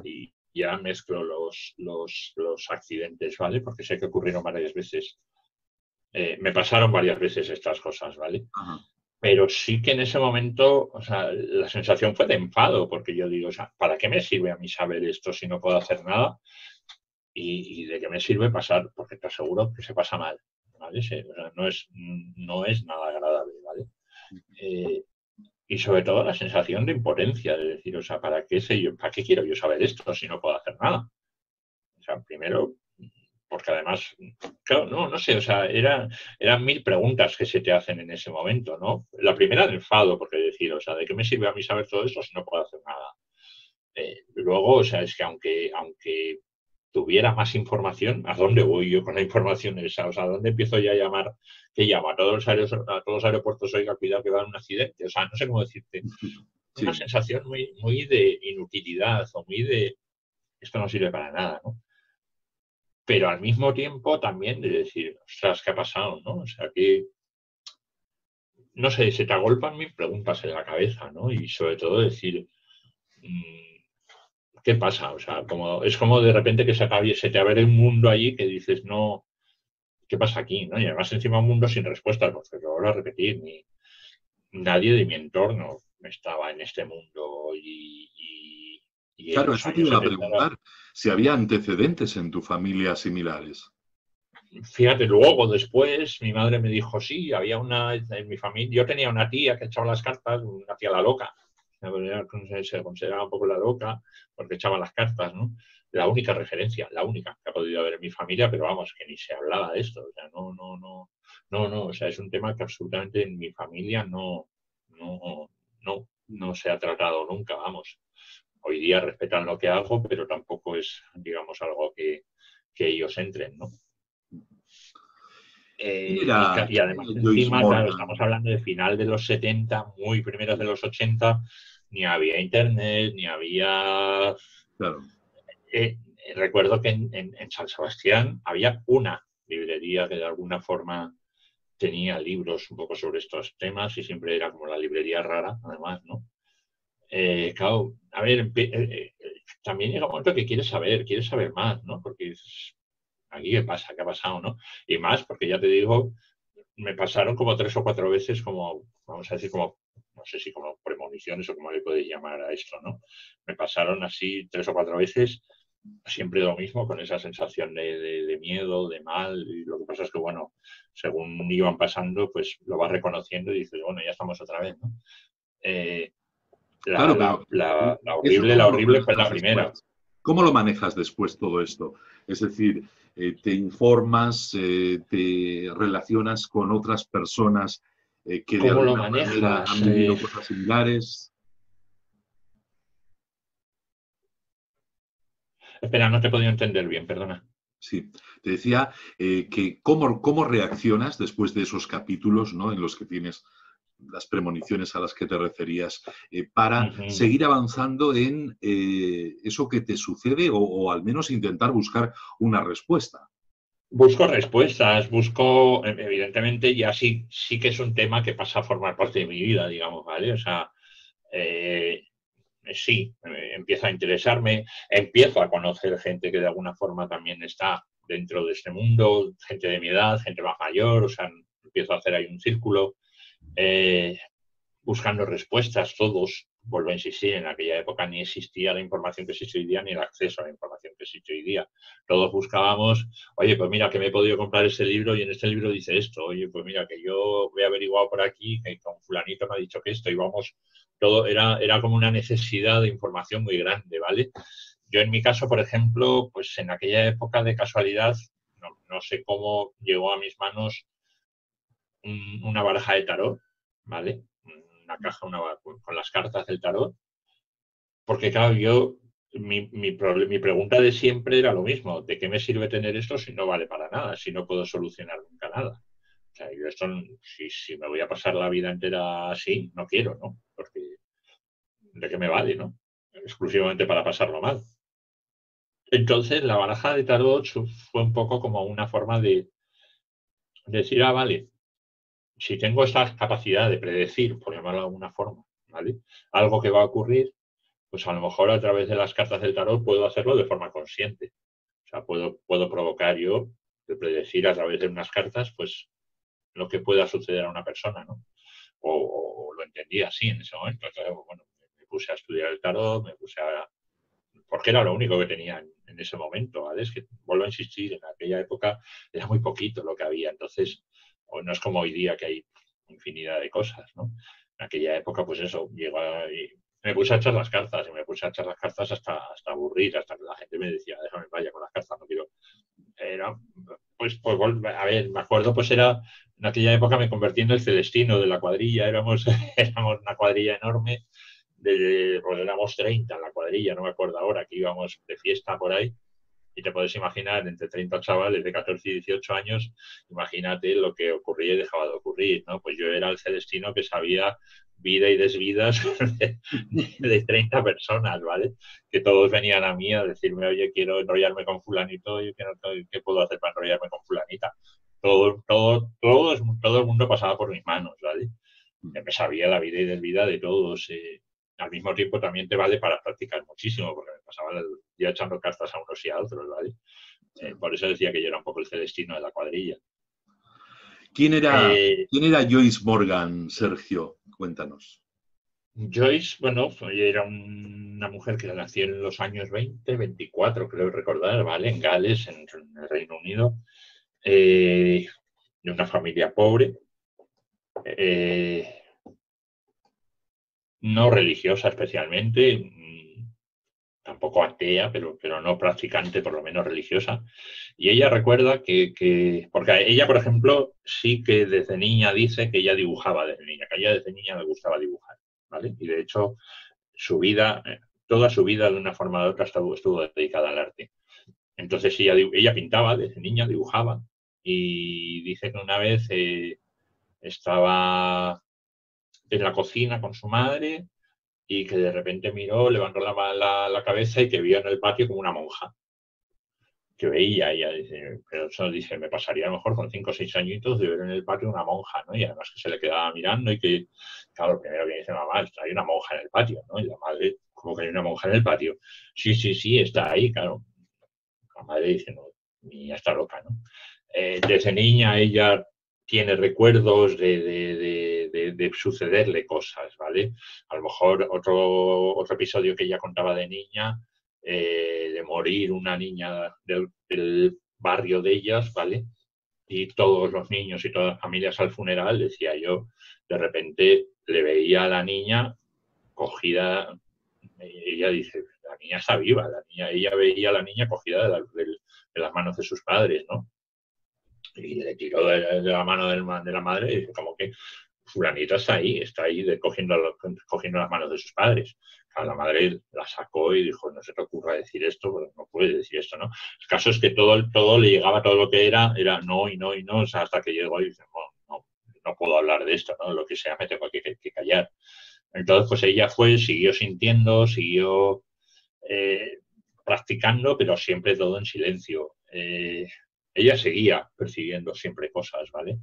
y ya mezclo los accidentes, ¿vale? Porque sé que ocurrieron varias veces. Me pasaron varias veces estas cosas, ¿vale? Ajá. Pero sí que en ese momento, o sea, la sensación fue de enfado, porque yo digo, o sea, ¿para qué me sirve a mí saber esto si no puedo hacer nada? Y de qué me sirve pasar, porque te aseguro que se pasa mal, ¿vale? O sea, no es nada agradable, ¿vale? Eh, y sobre todo la sensación de impotencia, de decir, o sea, ¿para qué quiero yo saber esto si no puedo hacer nada? O sea, primero, porque además, claro, no sé, o sea, eran mil preguntas que se te hacen en ese momento, ¿no? La primera de enfado, porque decir, o sea, ¿de qué me sirve a mí saber todo esto si no puedo hacer nada? Luego, o sea, es que aunque tuviera más información, ¿a dónde voy yo con la información esa? O sea, ¿a dónde empiezo ya a llamar? ¿Qué llamo? A todos los aeropuertos, oiga, cuidado que va a haber un accidente. O sea, no sé cómo decirte. Una Sí. sensación muy, muy de inutilidad o muy de esto no sirve para nada, ¿no? Pero al mismo tiempo también de decir, ostras, ¿qué ha pasado, no? O sea, que, no sé, se te agolpan mil preguntas en la cabeza, ¿no? Y sobre todo decir, ¿qué pasa? O sea, es como de repente que se te abre un mundo allí que dices, no, ¿qué pasa aquí? ¿No? Y además encima un mundo sin respuestas, porque lo vuelvo a repetir, nadie de mi entorno estaba en este mundo y en Claro, los eso te años iba a 70 preguntar, si había antecedentes en tu familia similares. fíjate, luego después mi madre me dijo, sí, había una en mi familia, yo tenía una tía que echaba las cartas, una tía la loca, se consideraba un poco la loca porque echaba las cartas, ¿no? La única referencia, la única que ha podido haber en mi familia, pero vamos, que ni se hablaba de esto, o sea, no, o sea, es un tema que absolutamente en mi familia no se ha tratado nunca, vamos. Hoy día respetan lo que hago, pero tampoco es, digamos, algo que ellos entren, ¿no? Y ¿Quién además era Joyce encima, claro, estamos Morgan? hablando de final de los 70, muy primeros de los 80, ni había internet, ni había... Claro. recuerdo que en San Sebastián había una librería que de alguna forma tenía libros un poco sobre estos temas y siempre era como la librería rara, además, ¿no? Claro, a ver, también llega un momento que quieres saber más, ¿no? Porque aquí qué pasa, qué ha pasado, ¿no? Y más, porque ya te digo, me pasaron como 3 o 4 veces como, vamos a decir, como, no sé si como premoniciones o como le podéis llamar a esto, ¿no? Me pasaron así 3 o 4 veces, siempre lo mismo, con esa sensación de miedo, de mal, y lo que pasa es que, bueno, según iban pasando, pues lo vas reconociendo y dices, bueno, ya estamos otra vez, ¿no? Eh, Claro, pero ¿eso la cómo lo horrible fue manejas la después? primera. ¿Cómo lo manejas después todo esto? Es decir, te informas, te relacionas con otras personas que de ¿Cómo lo alguna manera manejas? han vivido cosas similares. Espera, no te he podido entender bien, perdona. Sí, te decía que cómo reaccionas después de esos capítulos, ¿no? En los que tienes las premoniciones a las que te referías, para Ujú. seguir avanzando en eso que te sucede o al menos intentar buscar una respuesta. Busco respuestas, evidentemente, ya sí que es un tema que pasa a formar parte de mi vida, digamos, ¿vale? O sea, eh, sí, empiezo a interesarme, empiezo a conocer gente que de alguna forma también está dentro de este mundo, gente de mi edad, gente más mayor, o sea, empiezo a hacer ahí un círculo, buscando respuestas todos. vuelvo a insistir, en aquella época ni existía la información que existe hoy día, ni el acceso a la información que existe hoy día. Todos buscábamos, oye, pues mira, que me he podido comprar ese libro y en este libro dice esto, oye, pues mira, que yo he averiguado por aquí, que con fulanito me ha dicho que esto, y vamos, todo era como una necesidad de información muy grande, ¿vale? Yo en mi caso, por ejemplo, pues en aquella época de casualidad, no sé cómo llegó a mis manos una baraja de tarot, ¿vale? Una caja con las cartas del tarot, porque claro, mi pregunta de siempre era lo mismo, ¿de qué me sirve tener esto si no vale para nada, si no puedo solucionar nunca nada? O sea, yo esto, si me voy a pasar la vida entera así, no quiero, ¿no? Porque ¿de qué me vale, no? Exclusivamente para pasarlo mal. Entonces, la baraja de tarot fue un poco como una forma de decir, ah, vale, si tengo esta capacidad de predecir, por llamarlo de alguna forma, ¿vale? Algo que va a ocurrir, pues a lo mejor a través de las cartas del tarot puedo hacerlo de forma consciente. O sea, puedo provocar yo, de predecir a través de unas cartas, pues lo que pueda suceder a una persona, ¿no? O lo entendí así en ese momento. Entonces, bueno, me puse a estudiar el tarot, me puse a... porque era lo único que tenía en ese momento, ¿vale? Es que, vuelvo a insistir, en aquella época era muy poquito lo que había. Entonces, no es como hoy día que hay infinidad de cosas, ¿no? En aquella época, pues eso, llegó y me puse a echar las cartas y me puse a echar las cartas hasta aburrir, hasta que la gente me decía, déjame vaya con las cartas, no quiero. Era, pues, a ver, me acuerdo, pues era, en aquella época me convertí en el celestino de la cuadrilla, éramos una cuadrilla enorme, pues éramos 30 en la cuadrilla, no me acuerdo ahora, que íbamos de fiesta por ahí. Y te puedes imaginar, entre 30 chavales de 14 y 18 años, imagínate lo que ocurría y dejaba de ocurrir, ¿no? Pues yo era el celestino que sabía vida y desvidas de 30 personas, ¿vale? Que todos venían a mí a decirme, oye, quiero enrollarme con fulanito, yo ¿qué puedo hacer para enrollarme con fulanita? Todo el mundo pasaba por mis manos, ¿vale? Me sabía la vida y desvida de todos. Al mismo tiempo también te vale para practicar muchísimo, porque me pasaba el día echando cartas a unos y a otros, ¿vale? Por eso decía que yo era un poco el celestino de la cuadrilla. ¿Quién era, Eh, ¿quién era Joyce Morgan, Sergio? Cuéntanos. Joyce, bueno, era una mujer que nació en los años 20, 24, creo recordar, ¿vale? En Gales, en el Reino Unido, de una familia pobre, eh, no religiosa especialmente, tampoco atea, pero no practicante, por lo menos religiosa. Y ella recuerda porque a ella, por ejemplo, sí que desde niña dice que ella dibujaba desde niña, que a ella desde niña le gustaba dibujar, ¿vale? Y de hecho, su vida, toda su vida de una forma u otra estuvo dedicada al arte. Entonces ella pintaba desde niña, dibujaba, y dice que una vez estaba en la cocina con su madre y que de repente miró, levantó la cabeza y que vio en el patio como una monja. Que veía, ella dice, pero eso dice, me pasaría a lo mejor con 5 o 6 añitos de ver en el patio una monja, ¿no? Y además que se le quedaba mirando y que, claro, lo primero que dice mamá, hay una monja en el patio, ¿no? Y la madre, ¿cómo que hay una monja en el patio? Sí, sí, sí, está ahí, claro. La madre dice, no, mi niña está loca, ¿no? Desde niña ella tiene recuerdos de sucederle cosas, ¿vale? A lo mejor otro episodio que ella contaba de niña, de morir una niña del barrio de ellas, ¿vale? Y todos los niños y todas las familias al funeral, decía yo, de repente le veía a la niña cogida, ella dice, la niña está viva, ella veía a la niña cogida de las manos de sus padres, ¿no? Y le tiró de la mano de la madre y dice, como que fulanita está ahí cogiendo las manos de sus padres. La madre la sacó y dijo, no se te ocurra decir esto, pero no puedes decir esto, ¿no? El caso es que todo le llegaba, todo lo que era no y no y no, o sea, hasta que llegó y dice, bueno, no puedo hablar de esto, ¿no? Lo que sea, me tengo que callar. Entonces, pues ella siguió sintiendo, siguió practicando, pero siempre todo en silencio. Ella seguía persiguiendo siempre cosas, ¿vale?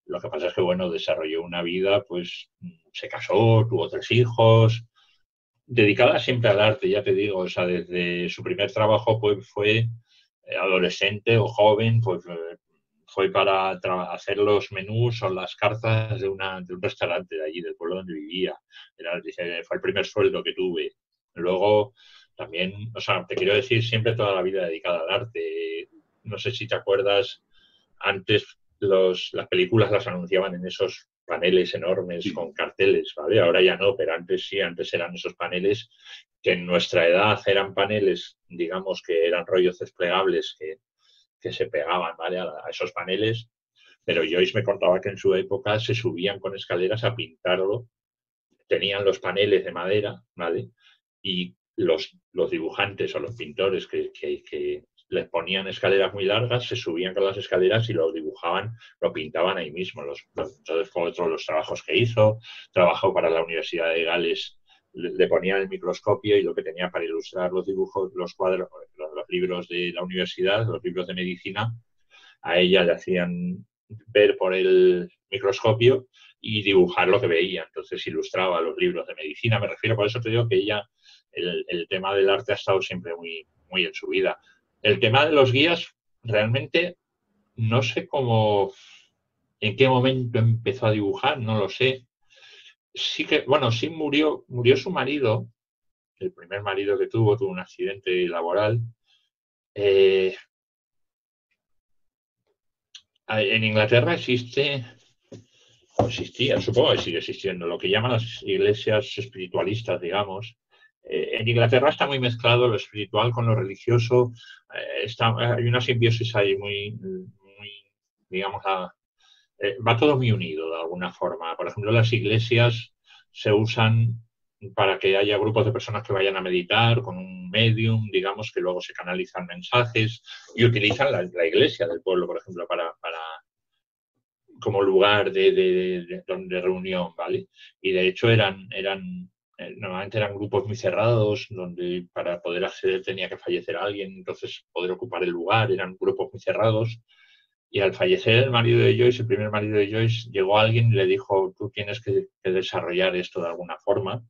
Lo que pasa es que, bueno, desarrolló una vida, pues se casó, tuvo 3 hijos, dedicada siempre al arte, ya te digo, o sea, desde su primer trabajo pues fue adolescente o joven, pues fue para hacer los menús o las cartas de un restaurante de allí, del pueblo donde vivía. Dice, fue el primer sueldo que tuve. Luego, también, o sea, te quiero decir, siempre toda la vida dedicada al arte. No sé si te acuerdas, antes las películas las anunciaban en esos paneles enormes Sí. con carteles, ¿vale? Ahora ya no, pero antes sí, antes eran esos paneles que en nuestra edad eran paneles, digamos, que eran rollos desplegables que se pegaban, ¿vale? A esos paneles, pero Joyce me contaba que en su época se subían con escaleras a pintarlo, tenían los paneles de madera, ¿vale? Y los dibujantes o los pintores que les ponían escaleras muy largas, se subían con las escaleras y lo dibujaban, lo pintaban ahí mismo. Entonces, fue otro de los trabajos que hizo. Trabajó para la Universidad de Gales, le ponían el microscopio y lo que tenía para ilustrar los dibujos, los cuadros, los libros de la universidad, los libros de medicina, a ella le hacían ver por el microscopio y dibujar lo que veía. Entonces ilustraba los libros de medicina. Me refiero, por eso te digo que ella, el tema del arte ha estado siempre muy, muy en su vida. El tema de los guías, realmente no sé cómo, en qué momento empezó a dibujar, no lo sé. Sí que, bueno, sí murió su marido, el primer marido que tuvo un accidente laboral. Eh, en Inglaterra existía, supongo que sigue existiendo, lo que llaman las iglesias espiritualistas, digamos. En Inglaterra está muy mezclado lo espiritual con lo religioso. Hay una simbiosis ahí muy digamos, va todo muy unido de alguna forma. Por ejemplo, las iglesias se usan para que haya grupos de personas que vayan a meditar con un medium, digamos, que luego se canalizan mensajes y utilizan la iglesia del pueblo, por ejemplo, para como lugar de reunión, ¿vale? Y de hecho normalmente eran grupos muy cerrados, donde para poder acceder tenía que fallecer alguien, entonces poder ocupar el lugar, eran grupos muy cerrados. Y al fallecer el marido de Joyce, el primer marido de Joyce, llegó alguien y le dijo, tú tienes que desarrollar esto de alguna forma.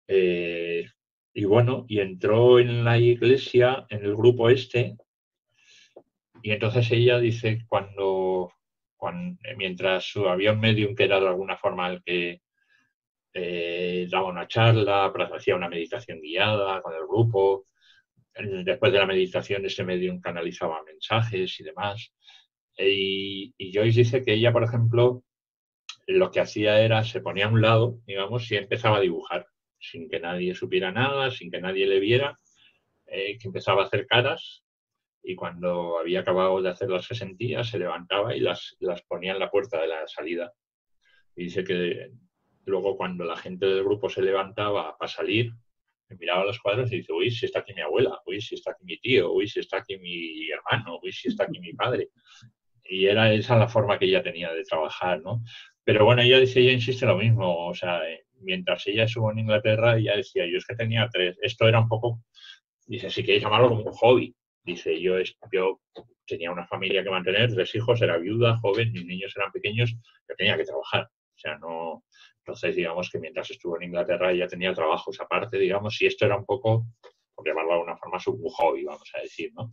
Eh, y bueno, y entró en la iglesia, en el grupo este, y entonces ella dice, mientras había un medium que era de alguna forma el que daba una charla, hacía una meditación guiada con el grupo, después de la meditación ese medium canalizaba mensajes y demás. Y Joyce dice que ella, por ejemplo, lo que hacía era, se ponía a un lado, digamos, y empezaba a dibujar, sin que nadie supiera nada, sin que nadie le viera, que empezaba a hacer caras y cuando había acabado de hacer las que sentía, se levantaba y las ponía en la puerta de la salida. Y dice que luego cuando la gente del grupo se levantaba para salir, miraba los cuadros y dice, uy, si está aquí mi abuela, uy, si está aquí mi tío, uy, si está aquí mi hermano, uy, si está aquí mi padre. Y era esa la forma que ella tenía de trabajar, ¿no? Pero bueno, ella insiste lo mismo, o sea, mientras ella estuvo en Inglaterra, ella decía, yo es que tenía tres, esto era un poco, dice, si queréis llamarlo como un hobby, dice, yo tenía una familia que mantener, 3 hijos, era viuda, joven, mis niños eran pequeños, yo tenía que trabajar, o sea, no, entonces digamos que mientras estuvo en Inglaterra ella tenía trabajos aparte, digamos, y esto era un poco, por llamarlo de alguna forma, su hobby, vamos a decir, ¿no?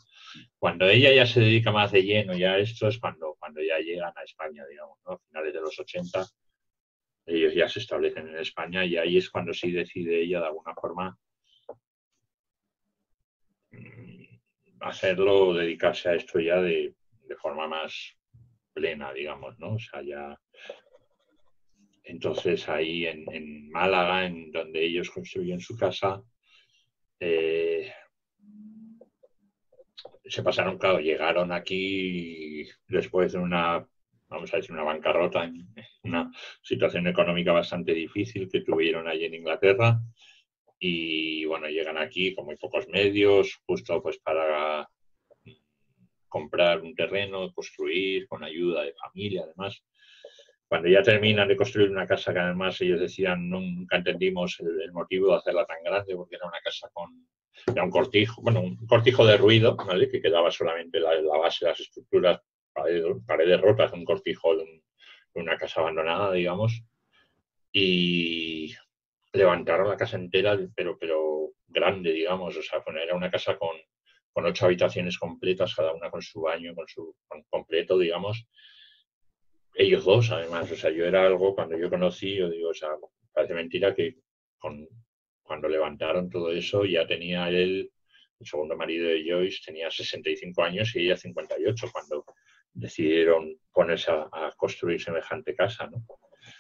Cuando ella ya se dedica más de lleno ya a esto es cuando ya llegan a España, digamos, ¿no? A finales de los 80, ellos ya se establecen en España y ahí es cuando sí decide ella de alguna forma hacerlo, dedicarse a esto ya de forma más plena, digamos, ¿no? O sea, ya. Entonces ahí en Málaga, en donde ellos construyen su casa, eh, se pasaron, claro, llegaron aquí después de vamos a decir, una bancarrota, una situación económica bastante difícil que tuvieron allí en Inglaterra. Y bueno, llegan aquí con muy pocos medios, justo pues para comprar un terreno, construir con ayuda de familia, además. Cuando ya terminan de construir una casa que además ellos decían nunca entendimos el motivo de hacerla tan grande porque era una casa era un cortijo, bueno, un cortijo de ruido, ¿vale? Que quedaba solamente la base, las estructuras, paredes rotas, un cortijo de una casa abandonada, digamos, y levantaron la casa entera, pero grande, digamos, o sea, era una casa con 8 habitaciones completas, cada una con su baño, con completo, digamos. Ellos dos, además, o sea, yo era algo, cuando yo conocí, yo digo, o sea, parece mentira que cuando levantaron todo eso, ya tenía él, el segundo marido de Joyce, tenía 65 años y ella 58, cuando decidieron ponerse a construir semejante casa, ¿no?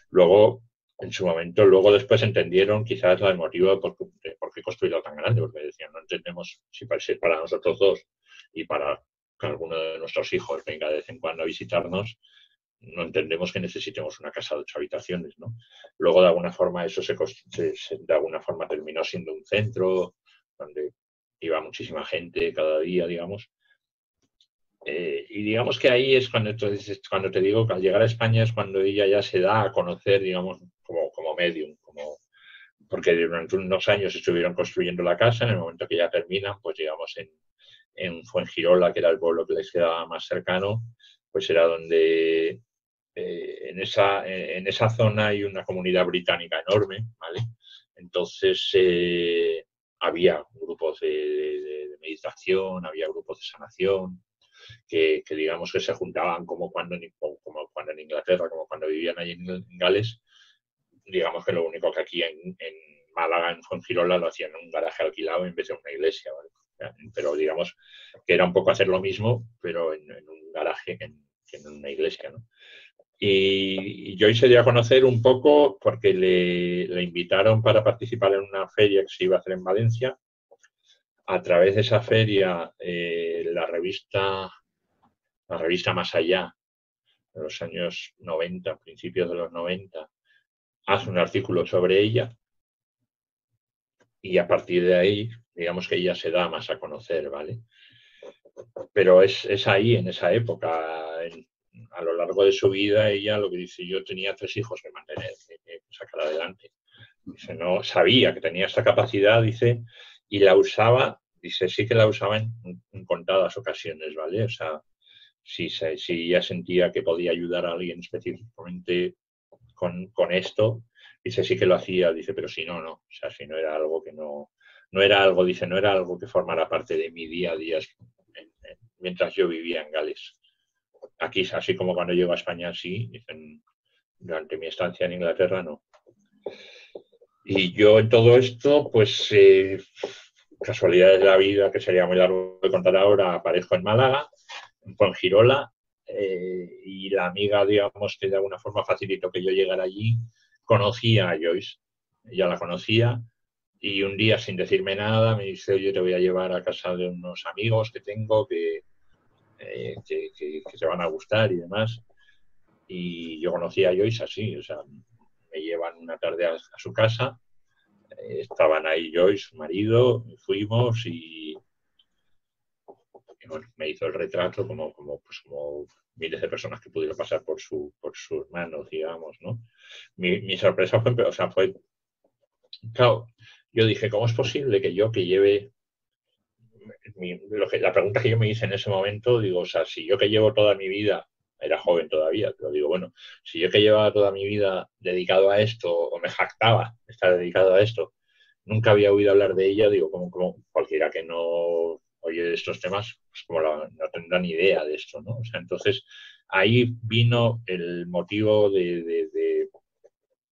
Luego, en su momento, luego después entendieron quizás el motivo de por qué construirlo tan grande, porque decían, no entendemos si para nosotros dos y para que alguno de nuestros hijos venga de vez en cuando a visitarnos, no entendemos que necesitemos una casa de 8 habitaciones, ¿no? Luego, de alguna forma, eso de alguna forma terminó siendo un centro donde iba muchísima gente cada día, digamos. Y digamos que ahí es cuando te digo que al llegar a España es cuando ella ya se da a conocer, digamos, como medium, porque durante unos años estuvieron construyendo la casa. En el momento que ya terminan, pues digamos en Fuengirola, que era el pueblo que les quedaba más cercano, pues era donde en esa zona hay una comunidad británica enorme, ¿vale? Entonces había grupos de meditación, había grupos de sanación, que digamos que se juntaban como cuando en Inglaterra, como cuando vivían allí en Gales. Digamos que lo único que aquí en Málaga, en Fuengirola, lo hacían en un garaje alquilado en vez de una iglesia, ¿vale? Pero digamos que era un poco hacer lo mismo, pero en un garaje que en una iglesia, ¿no? Y yo se dio a conocer un poco porque le invitaron para participar en una feria que se iba a hacer en Valencia. A través de esa feria, la revista Más Allá, de los años 90, principios de los 90, hace un artículo sobre ella, y a partir de ahí, digamos que ella se da más a conocer, ¿vale? Pero es ahí, en esa época, a lo largo de su vida, ella lo que dice, yo tenía 3 hijos que mantener, que sacar adelante. Dice, no sabía que tenía esta capacidad, dice, y la usaba, dice, sí que la usaba en contadas ocasiones, ¿vale? O sea, si ella sentía que podía ayudar a alguien específicamente con esto, dice, sí que lo hacía, dice, pero si no, no. O sea, si no era algo que no era algo, dice, no era algo que formara parte de mi día a día mientras yo vivía en Gales. Aquí, así como cuando llego a España, sí, dicen, durante mi estancia en Inglaterra, no. Y yo en todo esto, pues casualidades de la vida, que sería muy largo de contar ahora, aparezco en Málaga, en Fuengirola, y la amiga, digamos, que de alguna forma facilitó que yo llegara allí, conocía a Joyce, ya la conocía, y un día, sin decirme nada, me dice, oye, te voy a llevar a casa de unos amigos que tengo que te van a gustar y demás. Y yo conocí a Joyce así, o sea, me llevan una tarde a su casa, estaban ahí Joyce, su marido, fuimos y bueno, me hizo el retrato como miles de personas que pudieron pasar por sus manos, digamos, ¿no? Mi sorpresa fue, o sea, claro, yo dije, ¿cómo es posible que yo que lleve la pregunta que yo me hice en ese momento, digo, o sea, si yo que llevo toda mi vida, era joven todavía, pero digo, bueno, si yo que llevaba toda mi vida dedicado a esto, o me jactaba de estar dedicado a esto, nunca había oído hablar de ella, digo, como cualquiera que no oye de estos temas, pues como no tendrá ni idea de esto, ¿no? O sea, entonces ahí vino el motivo de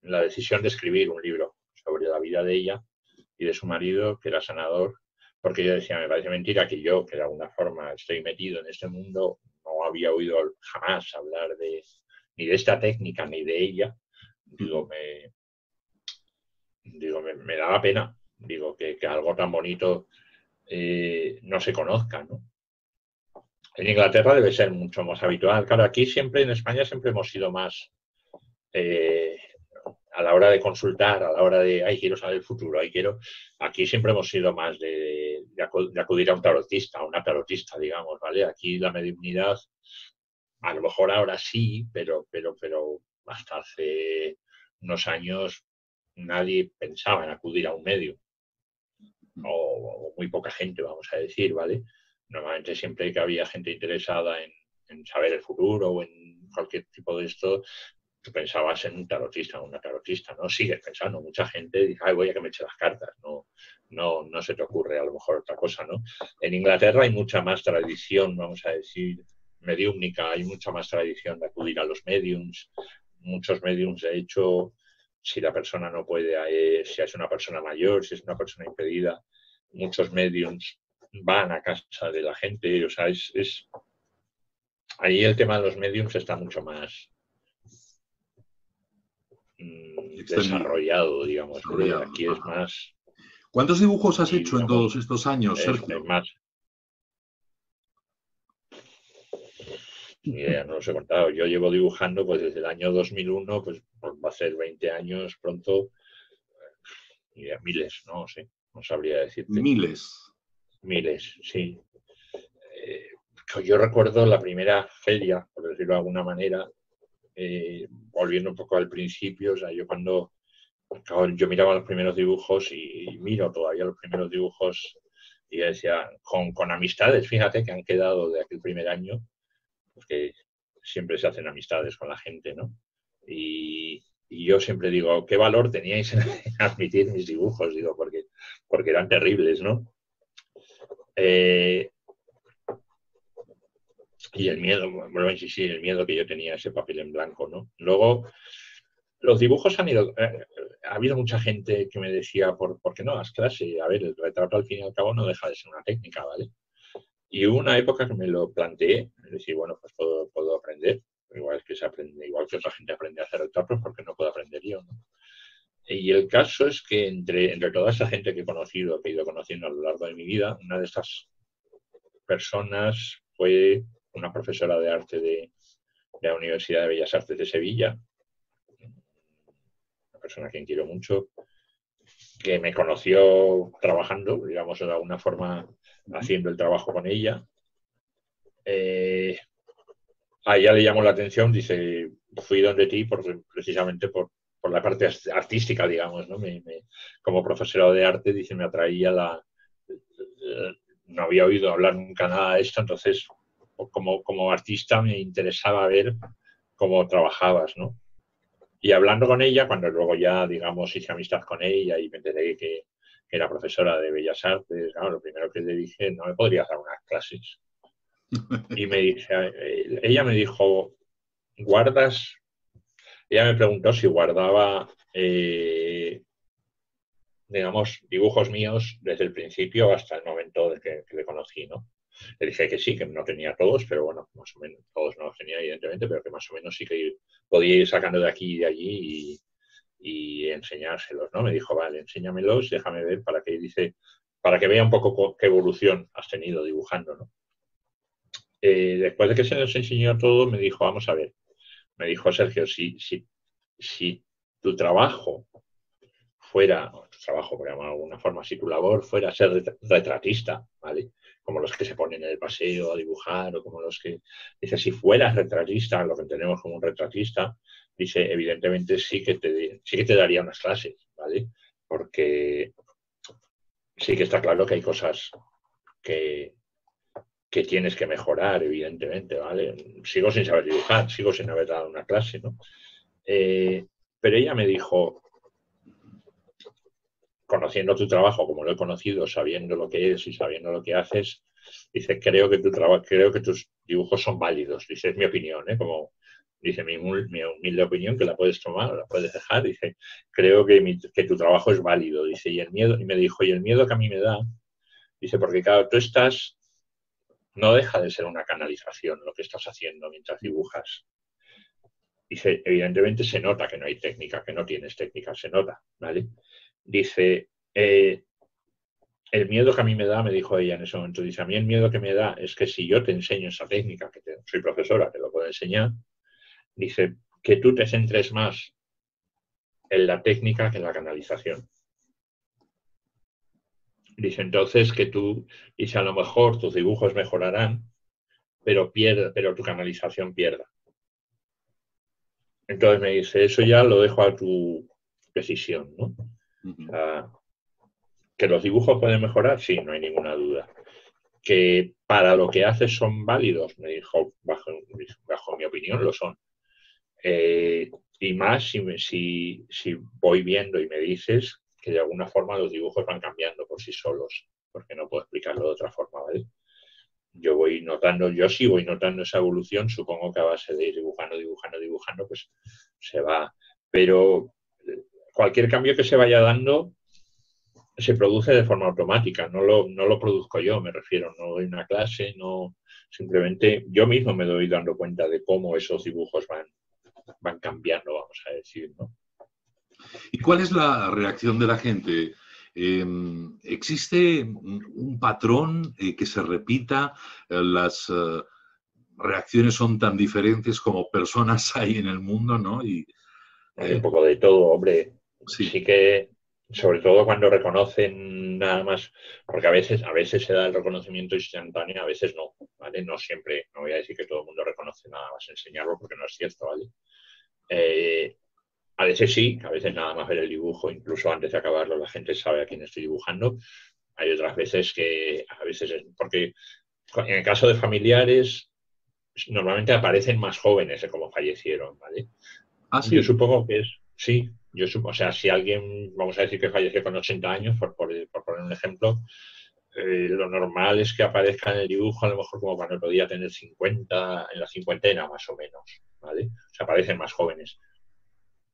la decisión de escribir un libro sobre la vida de ella y de su marido, que era sanador, porque yo decía, me parece mentira que yo, que de alguna forma estoy metido en este mundo, no había oído jamás hablar ni de esta técnica ni de ella. Digo, me daba pena, digo, que algo tan bonito no se conozca, ¿no? En Inglaterra debe ser mucho más habitual. Claro, aquí siempre, en España, siempre hemos sido más eh, a la hora de consultar, a la hora de, ay, quiero saber el futuro, aquí siempre hemos sido más de acudir a un tarotista, a una tarotista, digamos, ¿vale? Aquí la mediunidad, a lo mejor ahora sí, pero hasta hace unos años nadie pensaba en acudir a un medio, o muy poca gente, vamos a decir, ¿vale? Normalmente siempre que había gente interesada en saber el futuro o en cualquier tipo de esto, tú pensabas en un tarotista o una tarotista, ¿no? Sigues pensando, mucha gente dice, ay, voy a que me eche las cartas, no se te ocurre a lo mejor otra cosa, ¿no? En Inglaterra hay mucha más tradición, vamos a decir, mediúmnica, hay mucha más tradición de acudir a los mediums, muchos mediums, de hecho, si la persona no puede, si es una persona mayor, si es una persona impedida, muchos mediums van a casa de la gente, o sea, ahí el tema de los mediums está mucho más desarrollado, digamos. Aquí es más... ¿Cuántos dibujos has hecho en todos estos años, Sergio? Más. No los he contado. Yo llevo dibujando pues desde el año 2001, pues va a ser 20 años pronto. Miles, no sé, no sabría decirte. Miles, sí. Yo recuerdo la primera feria, por decirlo de alguna manera, volviendo un poco al principio, o sea, yo miraba los primeros dibujos y miro todavía los primeros dibujos y decía, con amistades, fíjate, que han quedado de aquel primer año, porque siempre se hacen amistades con la gente, ¿no? Y yo siempre digo, ¿qué valor teníais en admitir mis dibujos? Digo, porque eran terribles, ¿no? Y el miedo, vuelvo a insistir, el miedo que yo tenía a ese papel en blanco, ¿no? Luego, los dibujos han ido... ha habido mucha gente que me decía, ¿por qué no das clase? A ver, el retrato al fin y al cabo no deja de ser una técnica, ¿vale? Y hubo una época que me lo planteé, es decir, bueno, pues puedo aprender, igual que se aprende, igual que otra gente aprende a hacer retratos, ¿por qué no puedo aprender yo? ¿No? Y el caso es que entre toda esa gente que he conocido, que he ido conociendo a lo largo de mi vida, una de estas personas fue una profesora de arte de la Universidad de Bellas Artes de Sevilla, una persona a quien quiero mucho, que me conoció trabajando, digamos, de alguna forma haciendo el trabajo con ella. A ella le llamó la atención, dice, fui donde ti precisamente por la parte artística, digamos, ¿no? Como profesora de arte, dice, me atraía no había oído hablar nunca nada de esto, entonces como artista me interesaba ver cómo trabajabas, ¿no? Y hablando con ella, cuando luego ya, digamos, hice amistad con ella y me enteré que era profesora de Bellas Artes, claro, lo primero que le dije, no me podrías dar unas clases. Y ella me dijo, ella me preguntó si guardaba, digamos, dibujos míos desde el principio hasta el momento de que le conocí, ¿no? Le dije que sí, que no tenía todos, pero bueno, más o menos, todos no los tenía evidentemente, pero que más o menos sí que podía ir sacando de aquí y de allí y enseñárselos, ¿no? Me dijo, vale, enséñamelos, déjame ver para que vea un poco qué evolución has tenido dibujando, ¿no? Después de que se nos enseñó todo, me dijo, vamos a ver, me dijo Sergio, si tu trabajo fuera, tu trabajo, por llamar de alguna forma, si tu labor fuera ser retratista, ¿vale? Como los que se ponen en el paseo a dibujar o como los que... Dice, si fueras retratista, lo que entendemos como un retratista, dice, evidentemente sí que te daría unas clases, ¿vale? Porque sí que está claro que hay cosas que tienes que mejorar, evidentemente, ¿vale? Sigo sin saber dibujar, sigo sin haber dado una clase, ¿no? Pero ella me dijo, conociendo tu trabajo como lo he conocido, sabiendo lo que es y sabiendo lo que haces, dice, creo que tus dibujos son válidos. Dice, es mi opinión, ¿eh? Como dice mi humilde opinión, que la puedes tomar, la puedes dejar. Dice, creo que tu trabajo es válido. Dice, y me dijo, y el miedo que a mí me da, dice, porque claro, no deja de ser una canalización lo que estás haciendo mientras dibujas. Dice, evidentemente se nota que no hay técnica, que no tienes técnica, se nota, ¿vale? Dice, el miedo que a mí me da, me dijo ella en ese momento, dice, a mí el miedo que me da es que si yo te enseño esa técnica, que soy profesora, te lo puedo enseñar, dice, que tú te centres más en la técnica que en la canalización. Dice, entonces dice, a lo mejor tus dibujos mejorarán, pero tu canalización pierda. Entonces me dice, eso ya lo dejo a tu decisión, ¿no? O sea, que los dibujos pueden mejorar, sí, no hay ninguna duda. Que para lo que haces son válidos, me dijo, bajo mi opinión lo son. Y más si voy viendo y me dices que de alguna forma los dibujos van cambiando por sí solos, porque no puedo explicarlo de otra forma, ¿vale? Yo sí voy notando esa evolución, supongo que a base de ir dibujando, pues se va. Pero cualquier cambio que se vaya dando se produce de forma automática, no lo produzco yo, me refiero, no doy una clase, no, simplemente yo mismo me doy dando cuenta de cómo esos dibujos van cambiando, vamos a decir, ¿no? ¿Y cuál es la reacción de la gente? ¿Existe un patrón que se repita? Las reacciones son tan diferentes como personas hay en el mundo, ¿no? Y Hay un eh, poco de todo, hombre. sí, Sí que, sobre todo cuando reconocen nada más, porque a veces se da el reconocimiento instantáneo, a veces no, ¿vale? No siempre, no voy a decir que todo el mundo reconoce nada más enseñarlo, porque no es cierto, ¿vale? Eh, a veces sí, a veces nada más ver el dibujo, incluso antes de acabarlo, la gente sabe a quién estoy dibujando. Hay otras veces que, a veces, porque en el caso de familiares, normalmente aparecen más jóvenes de cómo fallecieron, ¿vale? ah, Yo sí, supongo que es, sí, o sea, si alguien, vamos a decir que falleció con 80 años, por poner un ejemplo, lo normal es que aparezca en el dibujo a lo mejor como cuando podía tener 50, en la cincuentena más o menos, ¿vale? O sea, aparecen más jóvenes.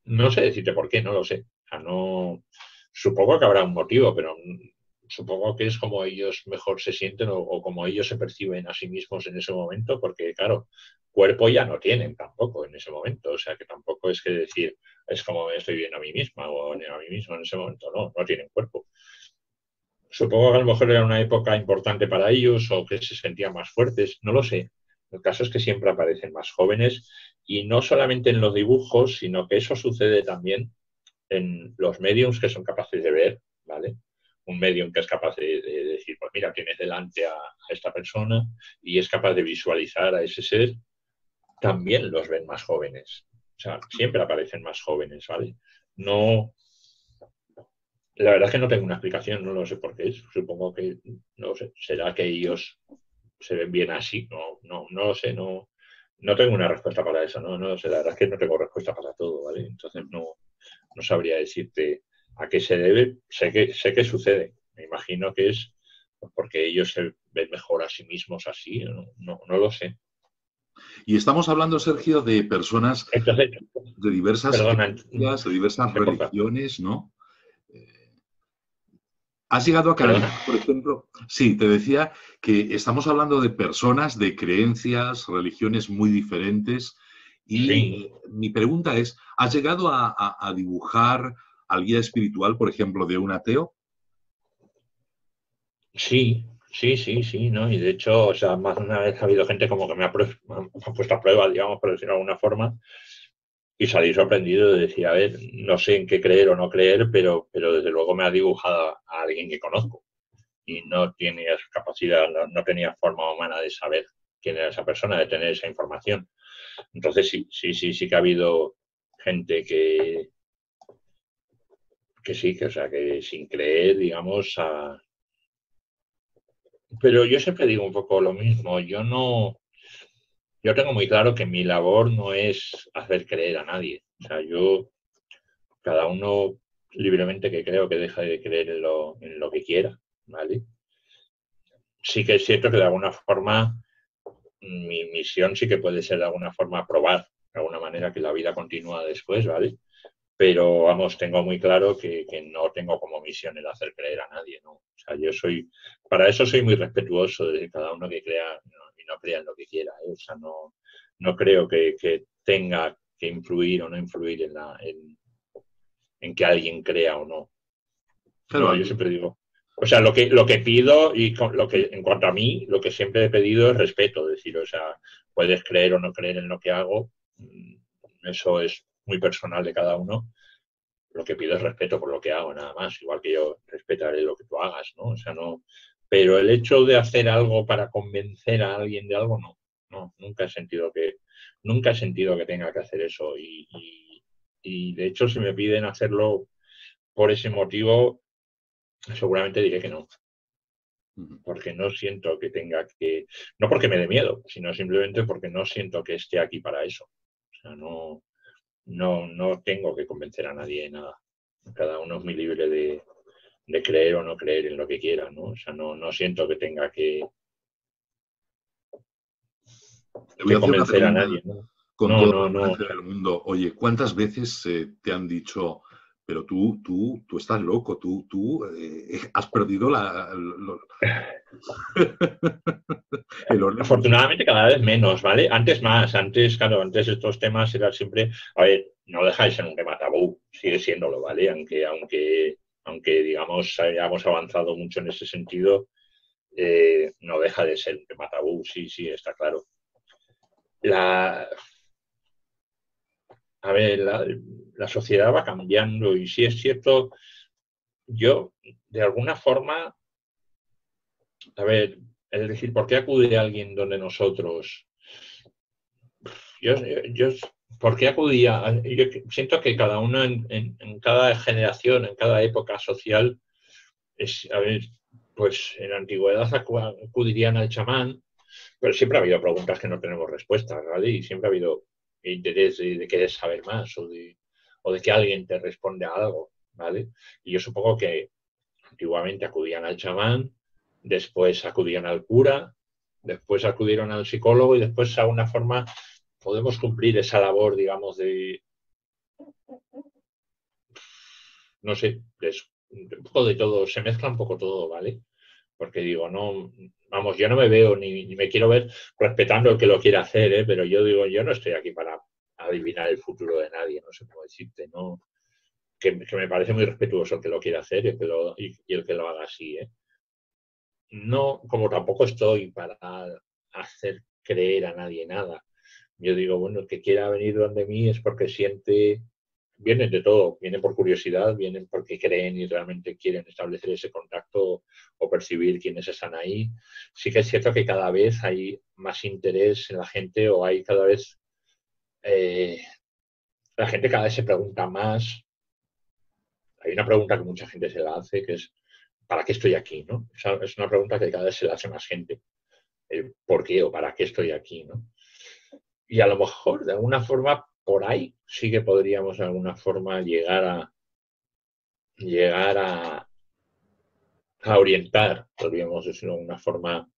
No sé decirte por qué, no lo sé. O sea, no, supongo que habrá un motivo, pero supongo que es como ellos mejor se sienten o como ellos se perciben a sí mismos en ese momento, porque claro, cuerpo ya no tienen tampoco en ese momento. O sea, que tampoco es que decir, es como me estoy viendo a mí misma o a mí mismo en ese momento. No, no tienen cuerpo. Supongo que a lo mejor era una época importante para ellos o que se sentían más fuertes, no lo sé. El caso es que siempre aparecen más jóvenes y no solamente en los dibujos, sino que eso sucede también en los mediums que son capaces de ver, ¿vale? Un medium que es capaz de decir, pues mira, tienes delante a esta persona y es capaz de visualizar a ese ser, también los ven más jóvenes. O sea, siempre aparecen más jóvenes, ¿vale? No, la verdad es que no tengo una explicación, no lo sé por qué es. Supongo que, no sé, será que ellos se ven bien así. No lo sé, no tengo una respuesta para eso, no lo sé. La verdad es que no tengo respuesta para todo, ¿vale? Entonces no sabría decirte a qué se debe. Sé que sucede. Me imagino que es porque ellos se ven mejor a sí mismos así. No lo sé. y estamos hablando, Sergio, de personas Entonces, de diversas perdona, creencias, de diversas te corta. religiones, ¿no? ¿Has llegado a Perdona. canalizar, por ejemplo? Sí, te decía que estamos hablando de personas de creencias, religiones muy diferentes y Sí, mi pregunta es, ¿has llegado a dibujar al guía espiritual, por ejemplo, de un ateo? sí, ¿no? Y de hecho, o sea, más de una vez ha habido gente como que me ha puesto a prueba, digamos, por decirlo de alguna forma, y salí sorprendido de decir, a ver, no sé en qué creer o no creer, pero desde luego me ha dibujado a alguien que conozco y no tiene esa capacidad, no tenía forma humana de saber quién era esa persona, de tener esa información. Entonces sí que ha habido gente que sí, que o sea, que sin creer, digamos, pero yo siempre digo un poco lo mismo, yo tengo muy claro que mi labor no es hacer creer a nadie. O sea, cada uno libremente que creo que deja de creer en lo que quiera, ¿vale? Sí que es cierto que de alguna forma mi misión sí que puede ser de alguna forma probar de alguna manera que la vida continúa después, ¿vale? Pero vamos, tengo muy claro que no tengo como misión el hacer creer a nadie, ¿no? O sea, para eso soy muy respetuoso de cada uno que crea y no crea en lo que quiera, ¿eh? O sea, no creo que tenga que influir o no influir en que alguien crea o no. Claro, No, yo siempre digo. O sea, lo que pido y lo que, en cuanto a mí, lo que siempre he pedido es respeto. Es decir, o sea, puedes creer o no creer en lo que hago. Eso es muy personal de cada uno. Lo que pido es respeto por lo que hago, nada más. Igual que yo respetaré lo que tú hagas, ¿no? O sea, no. Pero el hecho de hacer algo para convencer a alguien de algo, no. No, nunca he sentido que tenga que hacer eso. Y de hecho, si me piden hacerlo por ese motivo, seguramente diré que no, porque no siento que tenga que, no porque me dé miedo, sino simplemente porque no siento que esté aquí para eso. O sea, no, no tengo que convencer a nadie de nada. Cada uno es muy libre de creer o no creer en lo que quiera, ¿no? O sea, no siento que tenga Te voy a hacer una convencer a pregunta nadie, ¿no? con No, toda no, la no. urgencia del mundo. Oye, ¿cuántas veces te han dicho, pero tú estás loco, tú has perdido el orden? Afortunadamente cada vez menos, ¿vale? Antes más, claro, antes estos temas eran siempre, a ver, no deja de ser un tema tabú, sigue siéndolo, ¿vale? Aunque digamos hayamos avanzado mucho en ese sentido, no deja de ser un tema tabú, sí, está claro. A ver, la sociedad va cambiando y sí es cierto, yo de alguna forma, a ver, es decir, ¿por qué acude alguien donde nosotros? Yo, yo ¿Por qué acudía? Yo siento que cada uno en cada generación, en cada época social, a ver, pues en la antigüedad acudirían al chamán, pero siempre ha habido preguntas que no tenemos respuestas, ¿vale? Y siempre ha habido interés de querer saber más o de que alguien te responde a algo, ¿vale? Y yo supongo que antiguamente acudían al chamán, después acudían al cura, después acudieron al psicólogo y después, de alguna forma, podemos cumplir esa labor, digamos, no sé, un poco de todo, se mezcla un poco todo, ¿vale? Porque digo, no, vamos, yo no me veo ni me quiero ver respetando el que lo quiera hacer, ¿eh? Pero yo digo, yo no estoy aquí para adivinar el futuro de nadie, no sé cómo decirte, ¿no? Que me parece muy respetuoso el que lo quiera hacer y el que lo haga así, ¿eh? No, como tampoco estoy para hacer creer a nadie nada. Yo digo, bueno, el que quiera venir donde mí es porque siente, vienen de todo, vienen por curiosidad, vienen porque creen y realmente quieren establecer ese contacto o percibir quiénes están ahí. Sí que es cierto que cada vez hay más interés en la gente o hay cada vez, eh, la gente cada vez se pregunta más. Hay una pregunta que mucha gente se la hace, que es, ¿para qué estoy aquí? ¿No? Es una pregunta que cada vez se la hace más gente. ¿Por qué o para qué estoy aquí? ¿No? Y a lo mejor, de alguna forma, por ahí sí que podríamos de alguna forma llegar a orientar, podríamos decirlo de alguna forma,